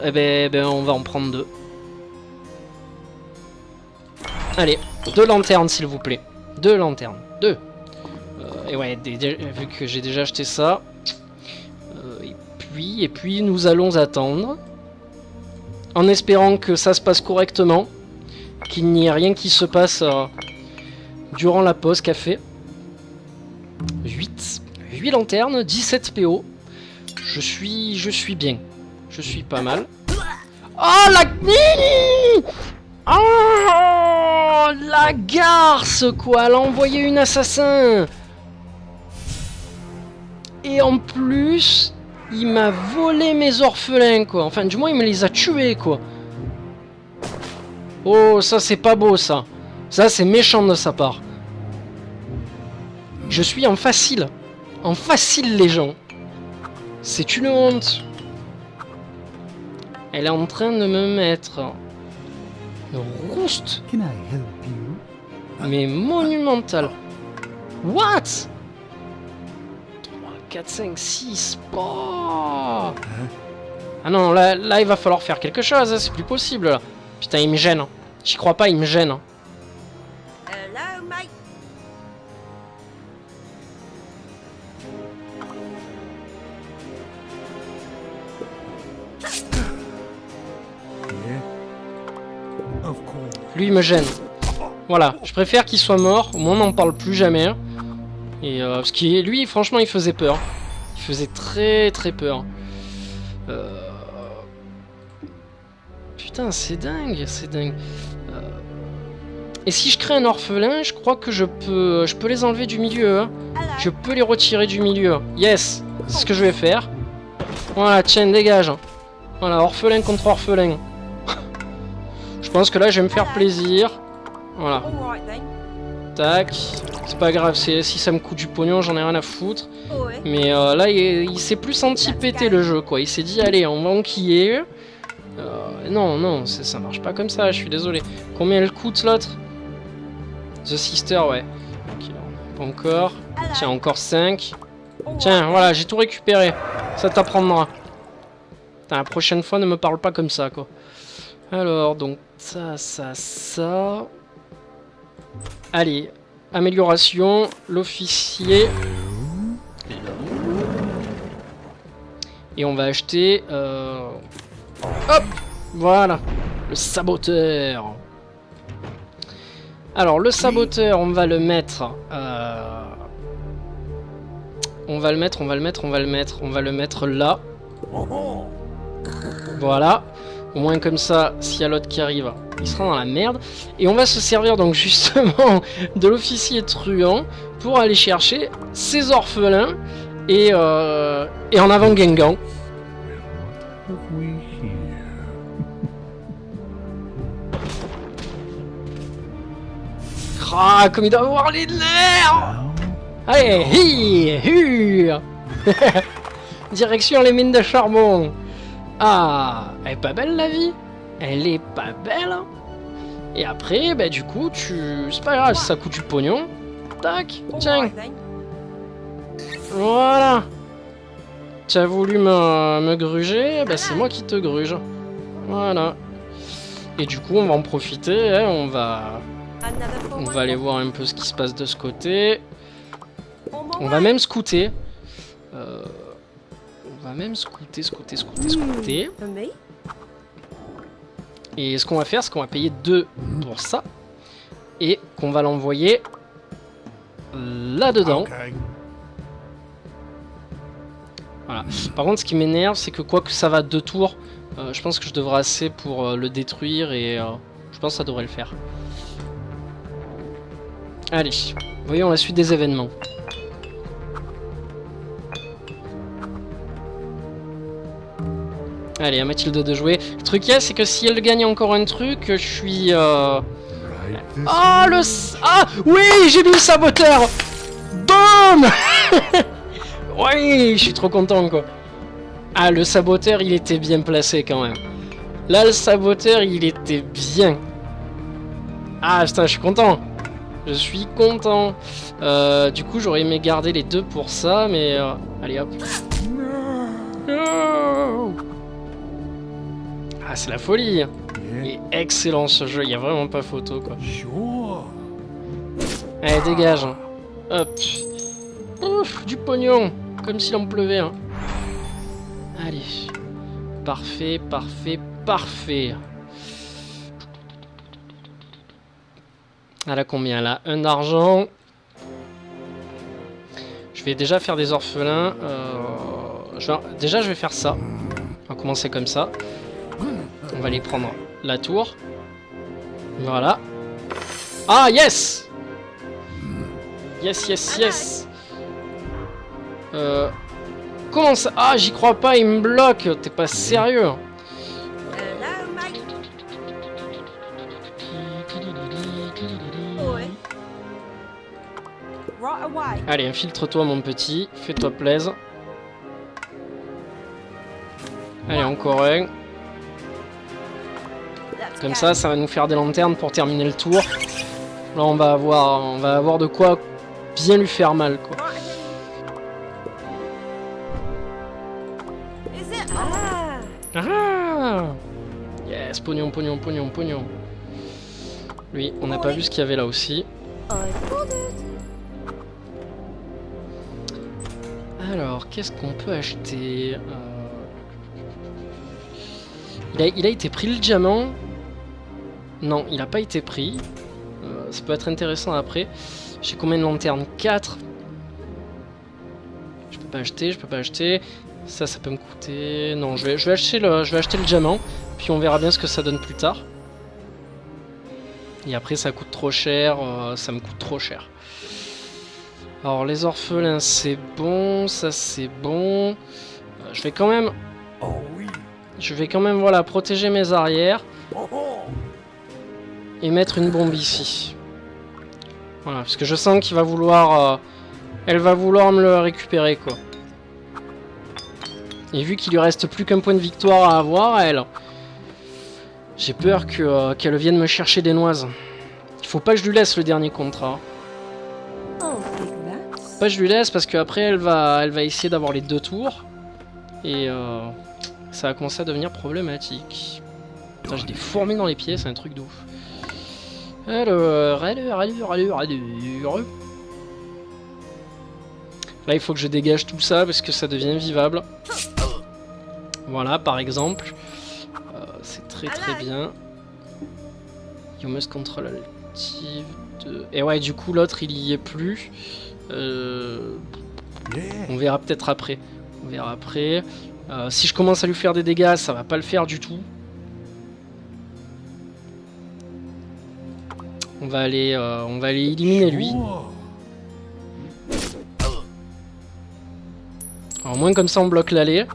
Eh ben, on va en prendre 2. Allez, 2 lanternes, s'il vous plaît. 2 lanternes. 2. Et ouais, vu que j'ai déjà acheté ça. Et puis, nous allons attendre. En espérant que ça se passe correctement. Qu'il n'y ait rien qui se passe durant la pause café. 8 lanternes, 17 PO. Je suis bien. Je suis pas mal. Oh la... Oh la garce quoi. Elle a envoyé une assassin. Et en plus, il m'a volé mes orphelins quoi. Enfin du moins il me les a tués quoi. Oh, ça c'est pas beau ça. Ça c'est méchant de sa part. Je suis en facile. En facile les gens. C'est une honte. Elle est en train de me mettre une rouste. Mais monumentale. What? 3, 4, 5, 6. Oh. Ah non, là il va falloir faire quelque chose. Hein, c'est plus possible là. Putain, il me gêne. J'y crois pas, il me gêne. Hello, mate. Lui, il me gêne. Voilà, je préfère qu'il soit mort. Au moins, on n'en parle plus jamais. Et parce qu'il, lui, franchement, il faisait peur. Il faisait très très peur. Putain, c'est dingue, c'est dingue. Et si je crée un orphelin, je crois que je peux les enlever du milieu. Hein. Je peux les retirer du milieu. Yes, c'est ce que je vais faire. Voilà, tiens, dégage. Voilà, orphelin contre orphelin. Je pense que là, je vais me faire plaisir. Voilà. Tac. C'est pas grave, si ça me coûte du pognon, j'en ai rien à foutre. Mais là, il s'est plus senti péter le jeu, quoi. Il s'est dit, allez, on va enquiller. Non, ça marche pas comme ça, je suis désolé. Combien elle coûte l'autre? The Sister, ouais. Ok, pas encore. Tiens, encore 5. Tiens, voilà, j'ai tout récupéré. Ça t'apprendra. La prochaine fois, ne me parle pas comme ça, quoi. Alors, donc, ça. Allez, amélioration, l'officier. Et on va acheter... Hop, voilà, le saboteur. Alors, le saboteur, on va le mettre... On va le mettre là. Voilà. Au moins comme ça, s'il y a l'autre qui arrive, il sera dans la merde. Et on va se servir donc justement de l'officier truand pour aller chercher ses orphelins et en avant Gengan. Ah, comme il doit avoir les nerfs. Allez, direction les mines de charbon. Ah, elle est pas belle la vie. Elle est pas belle. Et après, bah du coup, c'est pas grave, ça coûte du pognon. Tac, tiens. Voilà. Tu as voulu me gruger, bah c'est moi qui te gruge. Voilà. Et du coup, on va en profiter, hein, on va Another aller voir un peu ce qui se passe de ce côté. On On va même scouter. On va même scouter. For me? Et ce qu'on va faire, c'est qu'on va payer 2 pour ça. Et qu'on va l'envoyer là-dedans. Okay. Voilà. Par contre, ce qui m'énerve, c'est que quoi que ça va 2 tours, je pense que je devrais assez pour le détruire et je pense que ça devrait le faire. Allez, voyons la suite des événements. Allez, à Mathilde de jouer. Le truc qu'il y a, c'est que si elle gagne encore un truc, je suis... Right this Ah, way. Ah, oui, j'ai mis le saboteur. Boum. Oui, je suis trop content, quoi. Ah, le saboteur, il était bien placé, quand même. Là, le saboteur, il était bien. Ah, putain, je suis content. Je suis content. Du coup, j'aurais aimé garder les 2 pour ça, mais... allez, hop. No. Ah, c'est la folie. Yeah. Il est excellent, ce jeu. Il n'y a vraiment pas photo, quoi. Sure. Allez, dégage. Hop. Ouf, du pognon. Comme s'il en pleuvait. Hein. Allez. Parfait, parfait, parfait. Elle a combien là? 1 d'argent. Je vais déjà faire des orphelins. Déjà, je vais faire ça. On va commencer comme ça. On va aller prendre la tour. Voilà. Ah, yes! Yes, yes, yes. Comment ça? Ah, j'y crois pas, il me bloque. T'es pas sérieux? Hello, mate. Boy. Right away. Allez, infiltre-toi, mon petit. Fais-toi plaisir. Allez, encore un. Let's Comme go. ça va nous faire des lanternes pour terminer le tour. Là, on va avoir de quoi bien lui faire mal, quoi. Right again. Is it? Ah. Ah! Yes, pognon, pognon, pognon, pognon. Lui, on n'a pas vu ce qu'il y avait là aussi. I pulled it. Alors, qu'est-ce qu'on peut acheter? Il a été pris le diamant? Non, il n'a pas été pris. Ça peut être intéressant après. J'ai combien de lanternes? 4. Je peux pas acheter, Ça peut me coûter... Non, je vais acheter le diamant. Puis on verra bien ce que ça donne plus tard. Et après ça coûte trop cher, ça me coûte trop cher. Alors les orphelins c'est bon, ça c'est bon. Je vais quand même Oh oui. voilà, protéger mes arrières. Oh oh. Et mettre une bombe ici. Voilà, parce que je sens qu'il va vouloir... elle va vouloir me le récupérer, quoi. Et vu qu'il lui reste plus qu'un point de victoire à avoir, elle... J'ai peur qu'elle vienne me chercher des noises. Il faut pas que je lui laisse le dernier contrat. Oh, big rats. Pas que je lui laisse parce qu'après elle va essayer d'avoir les 2 tours. Et ça va commencer à devenir problématique. Putain, j'ai des fourmis dans les pieds, c'est un truc de ouf. Alors. Là, il faut que je dégage tout ça parce que ça devient invivable. Voilà, par exemple. C'est très bien. You must control active de... Et ouais, du coup, l'autre, il y est plus. On verra peut-être après. Si je commence à lui faire des dégâts, ça va pas le faire du tout. On va aller éliminer lui. Sure. Alors, au moins comme ça on bloque l'allée.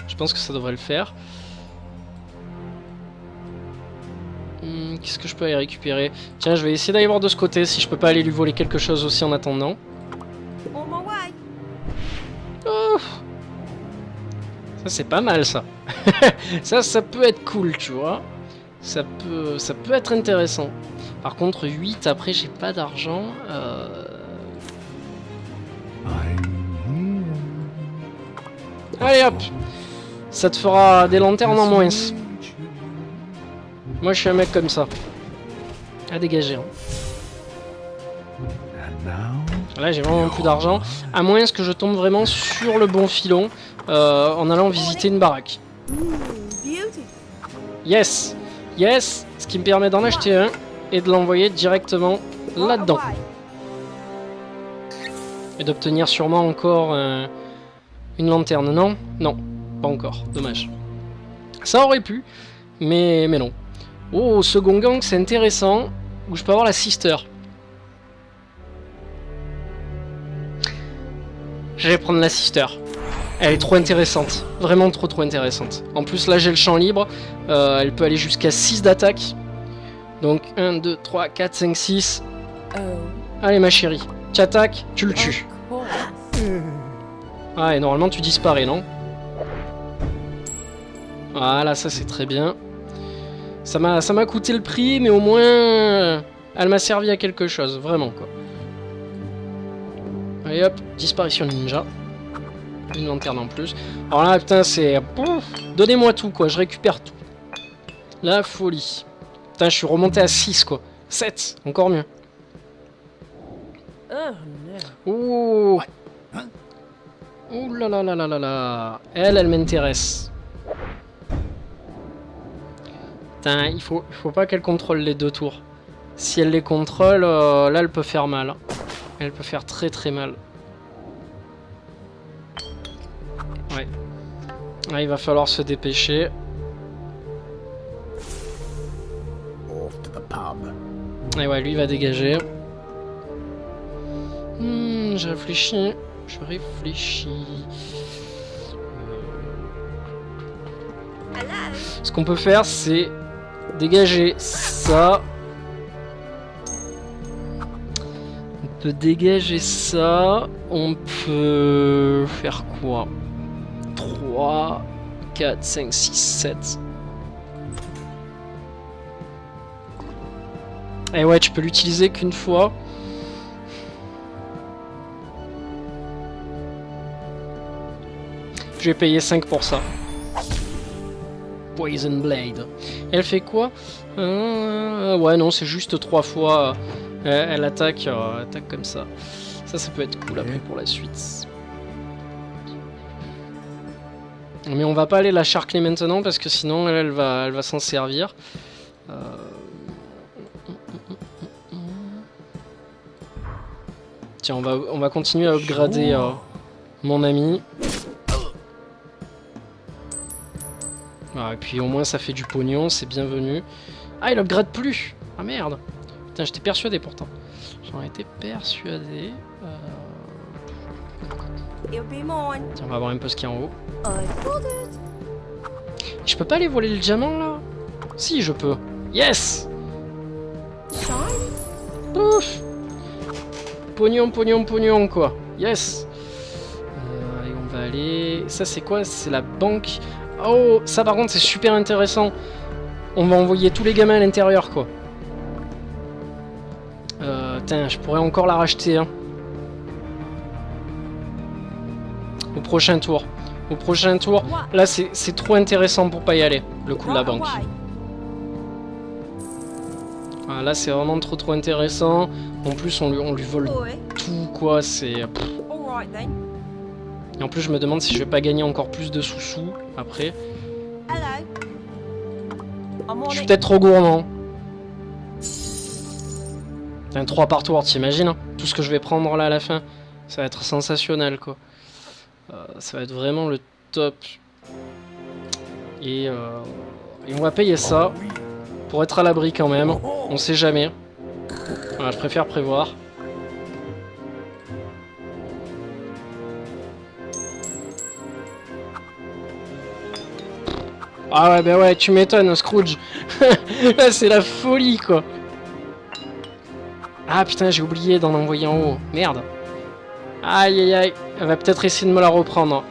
Je pense que ça devrait le faire. Qu'est-ce que je peux aller récupérer? Tiens, je vais essayer d'aller voir de ce côté si je peux pas aller lui voler quelque chose aussi en attendant. On my way. Oh, ça c'est pas mal ça. ça peut être cool, tu vois. Ça peut être intéressant. Par contre 8, après j'ai pas d'argent. I'm here. Allez hop. Ça te fera des lanternes en moins. Moi je suis un mec comme ça. À dégager. Hein. And now, Là j'ai vraiment plus d'argent. À moins que je tombe vraiment sur le bon filon en allant visiter une baraque. Beauty. Yes! Yes! Ce qui me permet d'en acheter un et de l'envoyer directement là-dedans. Et d'obtenir sûrement encore une lanterne. Non? Non. Pas encore. Dommage. Ça aurait pu, mais non. Oh, second gang, c'est intéressant. Où je peux avoir la sister. Je vais prendre la sister. Elle est trop intéressante. Vraiment trop intéressante. En plus, là, j'ai le champ libre. Elle peut aller jusqu'à 6 d'attaque. Donc, 1, 2, 3, 4, 5, 6. Oh. Allez, ma chérie. Tu attaques, tu le tues. Of course. Ah, et normalement, tu disparais, non? Voilà, ça, c'est très bien. Ça m'a coûté le prix, mais au moins, elle m'a servi à quelque chose. Vraiment, quoi. Allez, hop. Disparition ninja. Une lanterne en plus. Alors là, putain, c'est... Donnez-moi tout, quoi. Je récupère tout. La folie. Putain, je suis remonté à 6, quoi. 7. Encore mieux. Oh no. Ouh. Ouh là là là là là là. Elle m'intéresse. Putain, il faut pas qu'elle contrôle les 2 tours. Si elle les contrôle, là, elle peut faire mal. Elle peut faire très mal. Ouais. Là, il va falloir se dépêcher. off to the pub. Et ouais, lui, il va dégager. Je réfléchis. Hello. Ce qu'on peut faire, c'est dégager ça. On peut dégager ça. On peut faire quoi? 3, 4, 5, 6, 7. Et ouais, tu peux l'utiliser qu'une fois. Je vais payer 5 pour ça. Poison Blade. Elle fait quoi? Ouais, non, c'est juste 3 fois. Elle attaque comme ça. Ça peut être cool après pour la suite. Mais on va pas aller la charcler maintenant parce que sinon elle va s'en servir. Tiens, on va continuer à upgrader mon ami. Ah, et puis au moins ça fait du pognon, c'est bienvenu. Ah, il upgrade plus. Ah merde. Putain, j'étais persuadé pourtant. J'en étais persuadé. It'll be mine. Tiens, on va voir un peu ce qu'il y a en haut. I pulled it. Je peux pas aller voler le diamant là? Si, je peux. Yes! Shine. Ouf! Pognon quoi. Yes! Et on va aller... Ça c'est quoi? C'est la banque. Oh, ça par contre c'est super intéressant. On va envoyer tous les gamins à l'intérieur quoi. Tiens, je pourrais encore la racheter hein. Au prochain tour. Au prochain tour. Là c'est trop intéressant pour pas y aller. Le coup de la Right banque. away. Ah, là c'est vraiment trop intéressant. En plus on lui vole Boy. tout quoi. C'est... All right then. Et en plus je me demande si je vais pas gagner encore plus de sous-sous après. Hello. I'm on Je suis it. peut-être trop gourmand. Un 3 par tour, t'imagines hein? Tout ce que je vais prendre là à la fin. Ça va être sensationnel quoi. Ça va être vraiment le top. Et on va payer ça. Pour être à l'abri quand même. On sait jamais. Voilà, je préfère prévoir. Ah ouais, bah ouais, tu m'étonnes, Scrooge. Là, c'est la folie, quoi. Ah putain, j'ai oublié d'en envoyer en haut. Merde. Aïe, aïe, aïe. Elle va peut-être essayer de me la reprendre.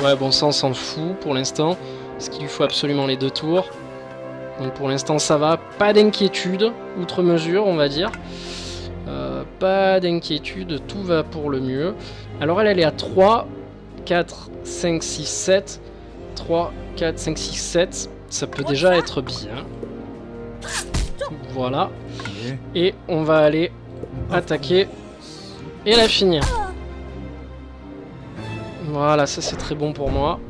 Ouais, bon, ça, on s'en fout pour l'instant. Parce qu'il lui faut absolument les 2 tours. Donc pour l'instant ça va, pas d'inquiétude, outre mesure on va dire. Pas d'inquiétude, tout va pour le mieux. Alors elle est à 3, 4, 5, 6, 7. 3, 4, 5, 6, 7. Ça peut déjà être bien. Voilà. Et on va aller attaquer et la finir. Voilà, ça c'est très bon pour moi.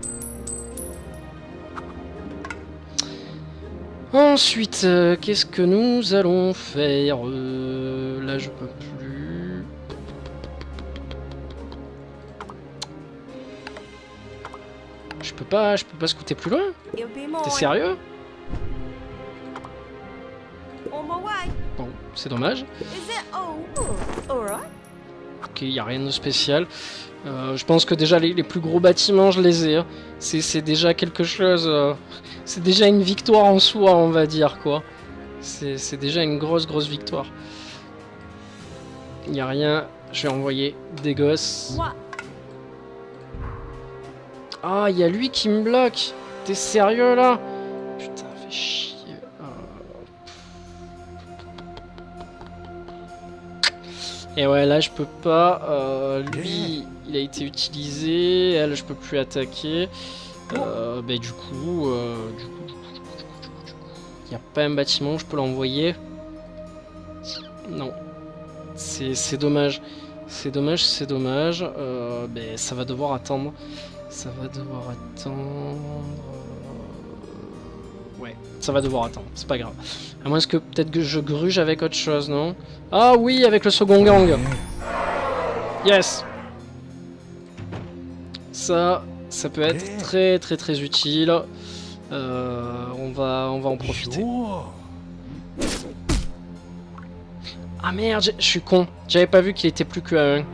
Ensuite, qu'est-ce que nous allons faire? Là, je peux plus. Je peux pas scouter plus loin? It'll be mine. T'es sérieux? On my way. Bon, c'est dommage. Is it? Oh, all right. Ok, y a rien de spécial. Je pense que déjà les plus gros bâtiments, je les ai. Hein. C'est déjà quelque chose. C'est déjà une victoire en soi, on va dire quoi. C'est déjà une grosse victoire. Y a rien. Je vais envoyer des gosses. What? Ah, il y a lui qui me bloque. T'es sérieux là? Putain, fais chier. Et ouais, là je peux pas. Lui, il a été utilisé. Elle, je peux plus attaquer. Bah, du coup, il n'y a pas un bâtiment où je peux l'envoyer. Non. C'est dommage. C'est dommage. Ben, ça va devoir attendre. Ouais, ça va devoir attendre. C'est pas grave. À moins que peut-être que je gruge avec autre chose, non? Ah oui, avec le second gang. Yes. Ça peut être très utile. On va en profiter. Ah merde, je suis con. J'avais pas vu qu'il était plus que à 1.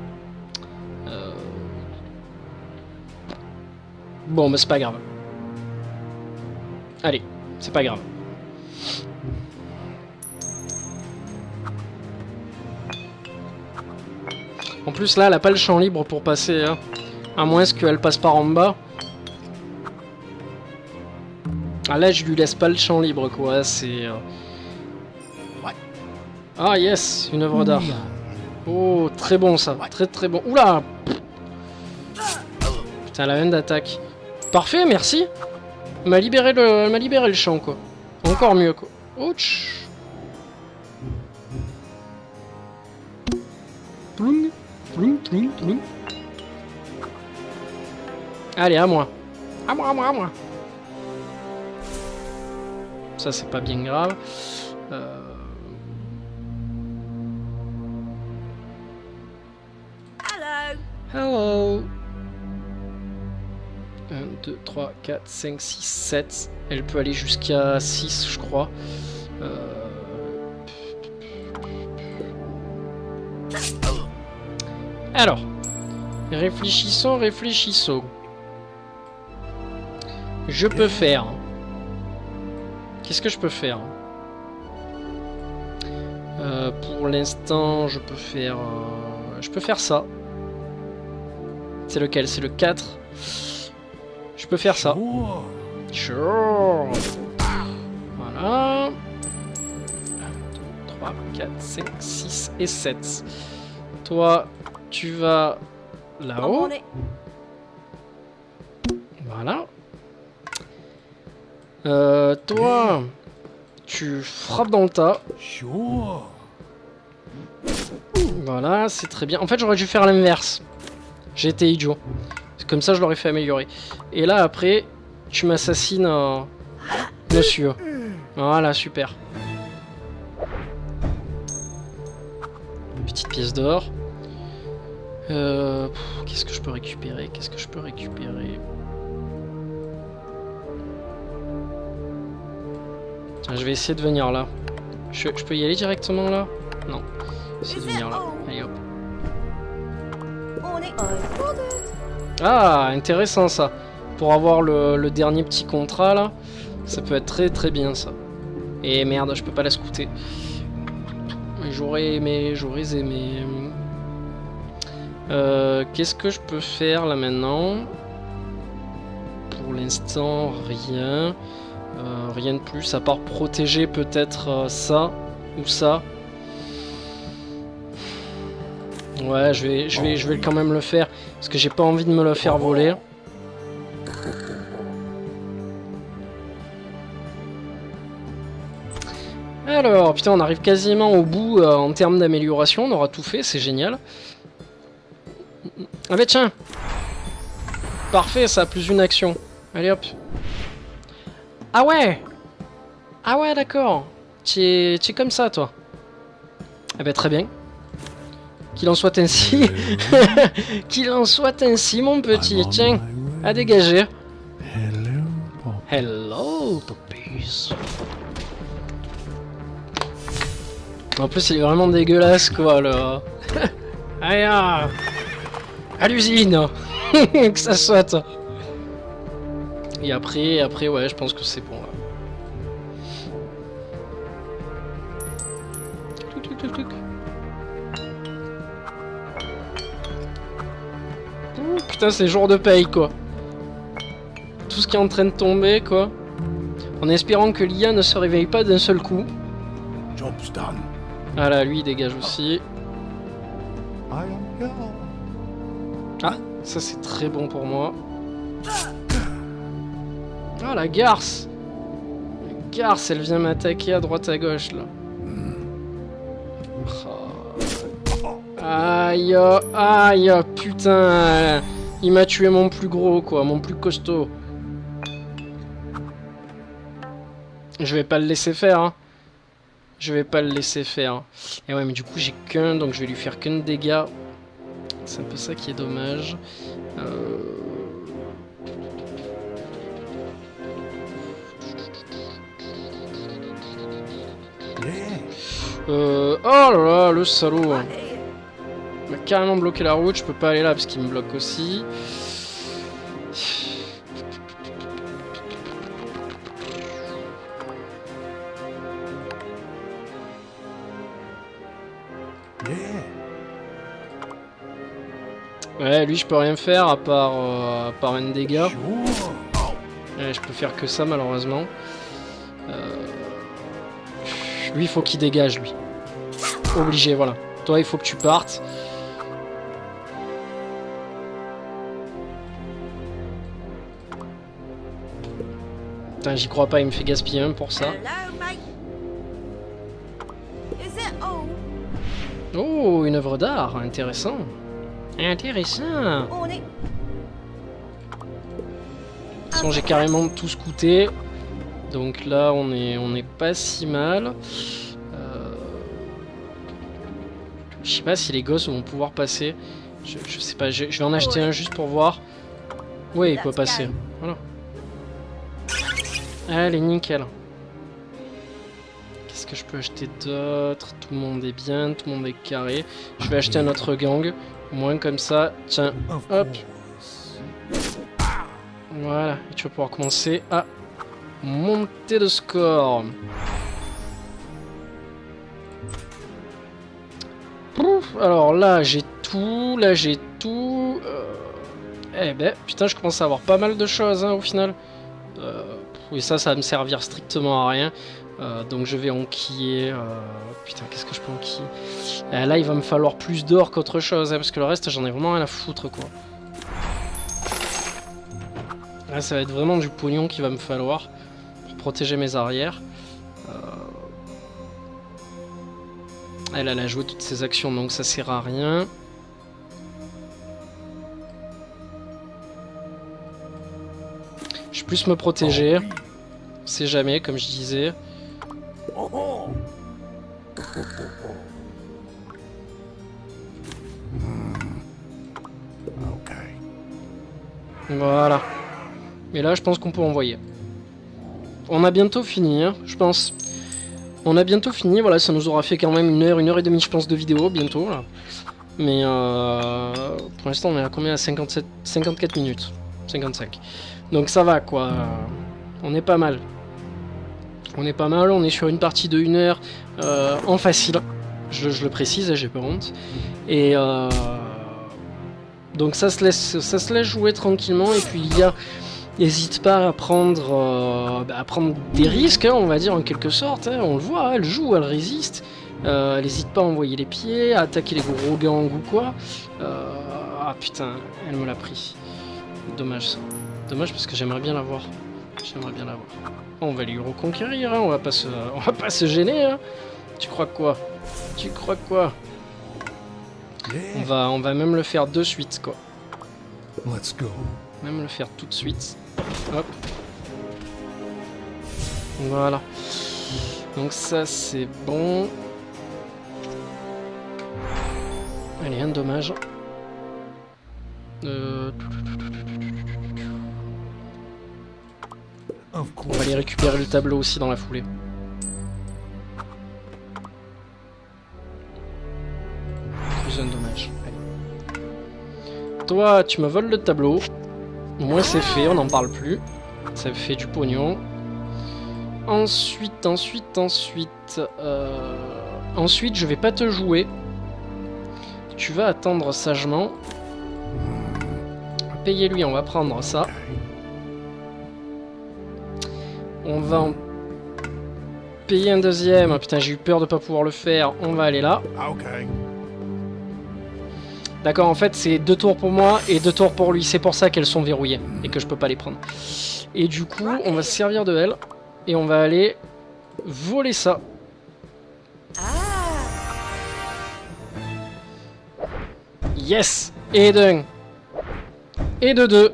Bon, mais c'est pas grave. Allez, c'est pas grave. En plus, là, elle a pas le champ libre pour passer. Hein. À moins qu'elle passe par en bas. Ah là, je lui laisse pas le champ libre, quoi. C'est... Ah yes, une œuvre d'art. Oh, très bon ça. Très bon. Oula! Putain, elle a même d'attaque. Parfait, merci. Elle m'a libéré le champ, quoi. Encore mieux, quoi. Ouch. Ploum, ploum, ploum, ploum. Allez, à moi. À moi. Ça, c'est pas bien grave. Hello. 1, 2, 3, 4, 5, 6, 7. Elle peut aller jusqu'à 6, je crois. Alors, réfléchissons. Je peux faire... Qu'est-ce que je peux faire? Pour l'instant, je peux faire... je peux faire ça. C'est lequel? C'est le 4. Je peux faire ça. Sure. Voilà. 1, 2, 3, 4, 5, 6 et 7. Toi, tu vas là-haut. Voilà. Toi, tu frappes dans le tas. Voilà, c'est très bien. En fait, j'aurais dû faire l'inverse. J'ai été idiot. Comme ça, je l'aurais fait améliorer. Et là, après, tu m'assassines, monsieur. Voilà, super. Petite pièce d'or. Qu'est-ce que je peux récupérer? Tiens, je vais essayer de venir là. Je peux y aller directement là? Non. Essayer de venir là. Allez hop. Ah, intéressant ça. Pour avoir le dernier petit contrat là, ça peut être très bien ça. Et merde, je peux pas la scouter. J'aurais aimé. Qu'est-ce que je peux faire là maintenant? Pour l'instant, rien. Rien de plus, à part protéger peut-être ça ou ça. Ouais, je vais quand même le faire, parce que j'ai pas envie de me le faire voler. Alors, putain, on arrive quasiment au bout en termes d'amélioration, on aura tout fait, c'est génial. Ah bah tiens! Parfait, ça a plus une action. Allez hop. Ah ouais! Ah ouais, d'accord. Tu es comme ça, toi. Eh ben très bien. Qu'il en soit ainsi. Qu'il en soit ainsi, mon petit. Tiens, à dégager. Hello, Pop. Hello, puppies. En plus, il est vraiment dégueulasse, quoi, là. Allez, à l'usine. Que ça soit. Et après, ouais, je pense que c'est bon. Là. Ouh, putain, c'est jour de paye, quoi. Tout ce qui est en train de tomber, quoi. En espérant que l'IA ne se réveille pas d'un seul coup. Job's done. Ah là, lui, il dégage aussi. I am here. Ah, ça c'est très bon pour moi. Ah, la garce! La garce, elle vient m'attaquer à droite à gauche, là. Oh. Aïe, aïe, putain! Il m'a tué mon plus gros, quoi, mon plus costaud. Je vais pas le laisser faire, hein. Je vais pas le laisser faire. Et ouais, mais du coup, j'ai qu'un, donc je vais lui faire qu'un dégât. C'est un peu ça qui est dommage. Oh là là, le salaud. Right here. Il m'a carrément bloqué la route, je peux pas aller là parce qu'il me bloque aussi. Ouais, lui je peux rien faire à part un dégât. Sure. Ouais, je peux faire que ça malheureusement. Lui il faut qu'il dégage lui. Obligé, voilà. Toi il faut que tu partes. Putain, j'y crois pas, il me fait gaspiller un pour ça. Hello, mate. Is it all Oh, une œuvre d'art, intéressant. Intéressant. on it? De toute façon, j'ai carrément tout scouté. Donc là, on est pas si mal. Je sais pas si les gosses vont pouvoir passer. Je sais pas, je vais en acheter un juste pour voir. Ouais, il peut passer. Voilà. Allez, nickel. Qu'est-ce que je peux acheter d'autre? Tout le monde est bien, tout le monde est carré. Je vais acheter un autre gang. Au moins comme ça. Tiens, Of hop. course. Voilà. Et tu vas pouvoir commencer à monter de score. Pouf, alors là j'ai tout, là j'ai tout. Eh ben putain, je commence à avoir pas mal de choses hein, au final. Oui, ça va me servir strictement à rien. Donc je vais enquiller. Putain, qu'est-ce que je peux enquiller? Là il va me falloir plus d'or qu'autre chose hein, parce que le reste j'en ai vraiment rien à foutre quoi. Là ça va être vraiment du pognon qu'il va me falloir pour protéger mes arrières. Elle a joué toutes ses actions donc ça sert à rien. Je vais plus me protéger. On sait jamais comme je disais. Oh, oh. Ok. Voilà. Et là je pense qu'on peut envoyer. On a bientôt fini hein, je pense. On a bientôt fini, voilà, ça nous aura fait quand même une heure et demie je pense de vidéo bientôt là. Mais pour l'instant on est à combien? À 54 minutes. 55. Donc ça va quoi. On est pas mal. On est pas mal, on est sur une partie de 1 heure en facile. Je le précise, j'ai pas honte. Et donc ça se laisse jouer tranquillement. Et puis il y a n'hésite pas à prendre des risques, hein, on va dire en quelque sorte. Hein, on le voit, elle joue, elle résiste. Elle n'hésite pas à envoyer les pieds, à attaquer les gros gangs ou quoi. Ah putain, elle me l'a pris. Dommage ça. Dommage parce que j'aimerais bien la voir. J'aimerais bien la voir. On va lui reconquérir, hein, on va pas se gêner. Hein. Tu crois quoi? Tu crois quoi? Yeah. On va même le faire de suite, quoi. Let's go. Même le faire tout de suite. Hop. Voilà. Donc ça, c'est bon. Allez, un dommage. Of On course. va aller récupérer le tableau aussi dans la foulée. Plus un dommage. Allez. Toi, tu me voles le tableau. Au moins c'est fait, on n'en parle plus. Ça fait du pognon. Ensuite, je vais pas te jouer. Tu vas attendre sagement. Payer lui, on va prendre ça. On va en payer un deuxième. Ah, putain, j'ai eu peur de pas pouvoir le faire. On va aller là. Okay. D'accord, en fait, c'est 2 tours pour moi et 2 tours pour lui. C'est pour ça qu'elles sont verrouillées et que je peux pas les prendre. Et du coup, on va se servir de elle et on va aller voler ça. Yes! Et d'un. Et de 2.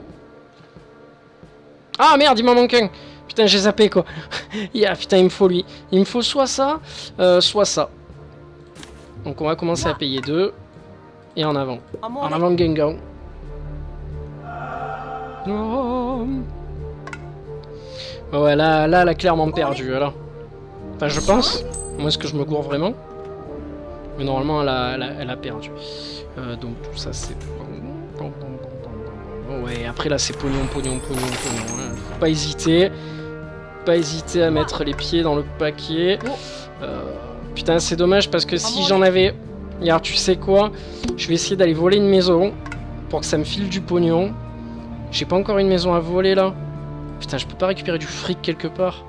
Ah merde, il m'en manque un. Putain, j'ai zappé quoi. Yeah, putain, il me faut lui. Il me faut soit ça, soit ça. Donc on va commencer à payer 2. Et en avant. En avant, Gengang. Oh. Ouais, là, elle a clairement perdu, là. Enfin, je pense. Moi, est-ce que je me gourre vraiment? Mais normalement, elle a perdu. Donc, tout ça, c'est... Ouais, après, là, c'est pognon. Hein. Faut pas hésiter. Pas hésiter à mettre les pieds dans le paquet. Putain, c'est dommage, parce que si j'en avais... Alors, tu sais quoi? Je vais essayer d'aller voler une maison pour que ça me file du pognon. J'ai pas encore une maison à voler là. Putain, je peux pas récupérer du fric quelque part.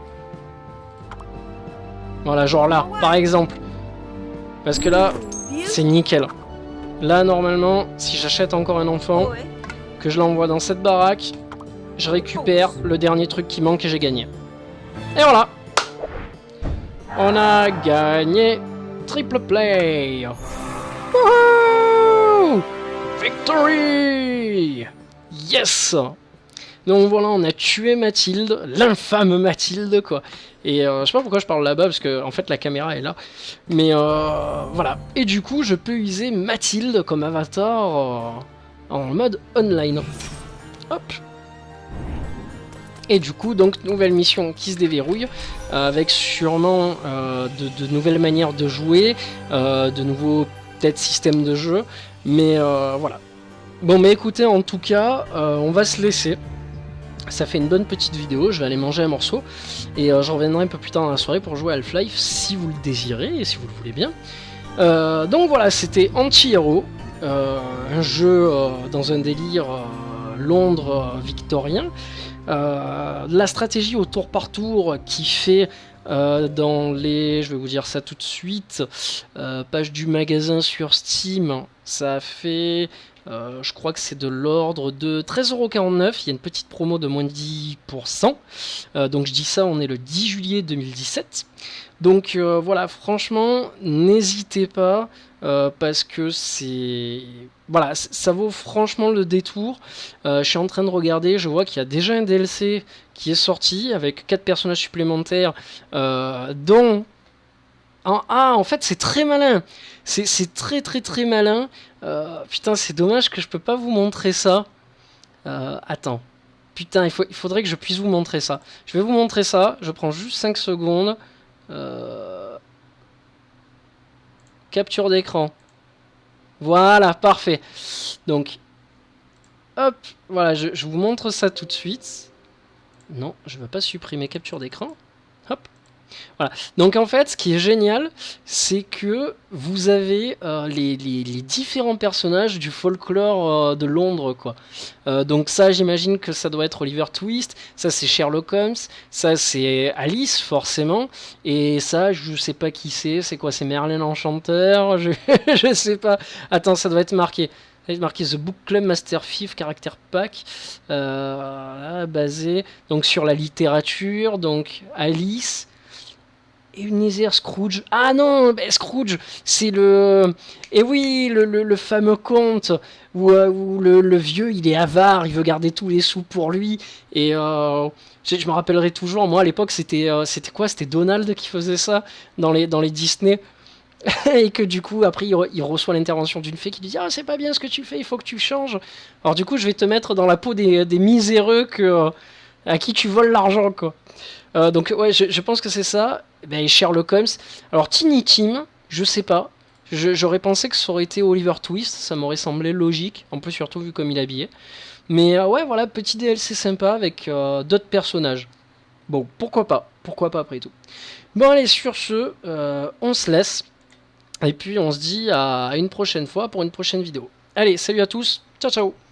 Voilà, genre là, par exemple. Parce que là, c'est nickel. Là, normalement, si j'achète encore un enfant, que je l'envoie dans cette baraque, je récupère le dernier truc qui manque et j'ai gagné. Et voilà! On a gagné triple play! Wouhou! Victory! Yes! Donc voilà, on a tué Mathilde, l'infâme Mathilde, quoi. Et je sais pas pourquoi je parle là-bas, parce que en fait la caméra est là. Mais voilà. Et du coup, je peux user Mathilde comme avatar en mode online. Hop! Et du coup, donc, nouvelle mission qui se déverrouille, avec sûrement de nouvelles manières de jouer, de nouveaux peut-être systèmes de jeu, mais voilà. Bon, mais écoutez, en tout cas, on va se laisser. Ça fait une bonne petite vidéo, je vais aller manger un morceau, et je reviendrai un peu plus tard dans la soirée pour jouer à Half-Life, si vous le désirez, et si vous le voulez bien. Donc voilà, c'était Anti-Hero, un jeu dans un délire Londres victorien. La stratégie au tour par tour qui fait dans les, je vais vous dire ça tout de suite, page du magasin sur Steam, ça fait, je crois que c'est de l'ordre de 13,49 €, il y a une petite promo de moins de 10%, donc je dis ça, on est le 10 juillet 2017, donc voilà, franchement, n'hésitez pas, parce que c'est... Voilà, ça vaut franchement le détour. Je suis en train de regarder, je vois qu'il y a déjà un DLC qui est sorti avec 4 personnages supplémentaires, dont... en fait, c'est très malin. C'est très malin. Putain, c'est dommage que je peux pas vous montrer ça. Attends. Putain, il faudrait que je puisse vous montrer ça. Je vais vous montrer ça. Je prends juste 5 secondes. Capture d'écran. Voilà, parfait. Donc, hop, voilà, je vous montre ça tout de suite. Non, je ne veux pas supprimer capture d'écran. Hop. Voilà. Donc en fait, ce qui est génial, c'est que vous avez les différents personnages du folklore de Londres, quoi. Donc ça, j'imagine que ça doit être Oliver Twist, ça c'est Sherlock Holmes, ça c'est Alice, forcément, et ça, je sais pas qui c'est quoi, c'est Merlin l'Enchanteur, je sais pas. Attends, ça doit être marqué. Ça doit être marqué The Book Club Master Thief Character Pack, basé donc sur la littérature, donc Alice... Ebenezer Scrooge. Ah non, ben Scrooge, c'est le... Et oui, le fameux conte où, où le vieux, il est avare, il veut garder tous les sous pour lui. Et je me rappellerai toujours, moi à l'époque, c'était quoi? C'était Donald qui faisait ça dans les Disney. Et que du coup, après, il reçoit l'intervention d'une fée qui lui dit « Ah, c'est pas bien ce que tu fais, il faut que tu changes. » Alors du coup, je vais te mettre dans la peau des miséreux à qui tu voles l'argent, quoi. Donc ouais, je pense que c'est ça. Ben, Sherlock Holmes. Alors Tiny Tim, je sais pas. J'aurais pensé que ça aurait été Oliver Twist, ça m'aurait semblé logique, en plus surtout vu comme il est habillé. Mais ouais, voilà, petit DLC sympa avec d'autres personnages. Bon, pourquoi pas après tout. Bon allez, sur ce, on se laisse. Et puis on se dit à une prochaine fois pour une prochaine vidéo. Allez, salut à tous, ciao ciao.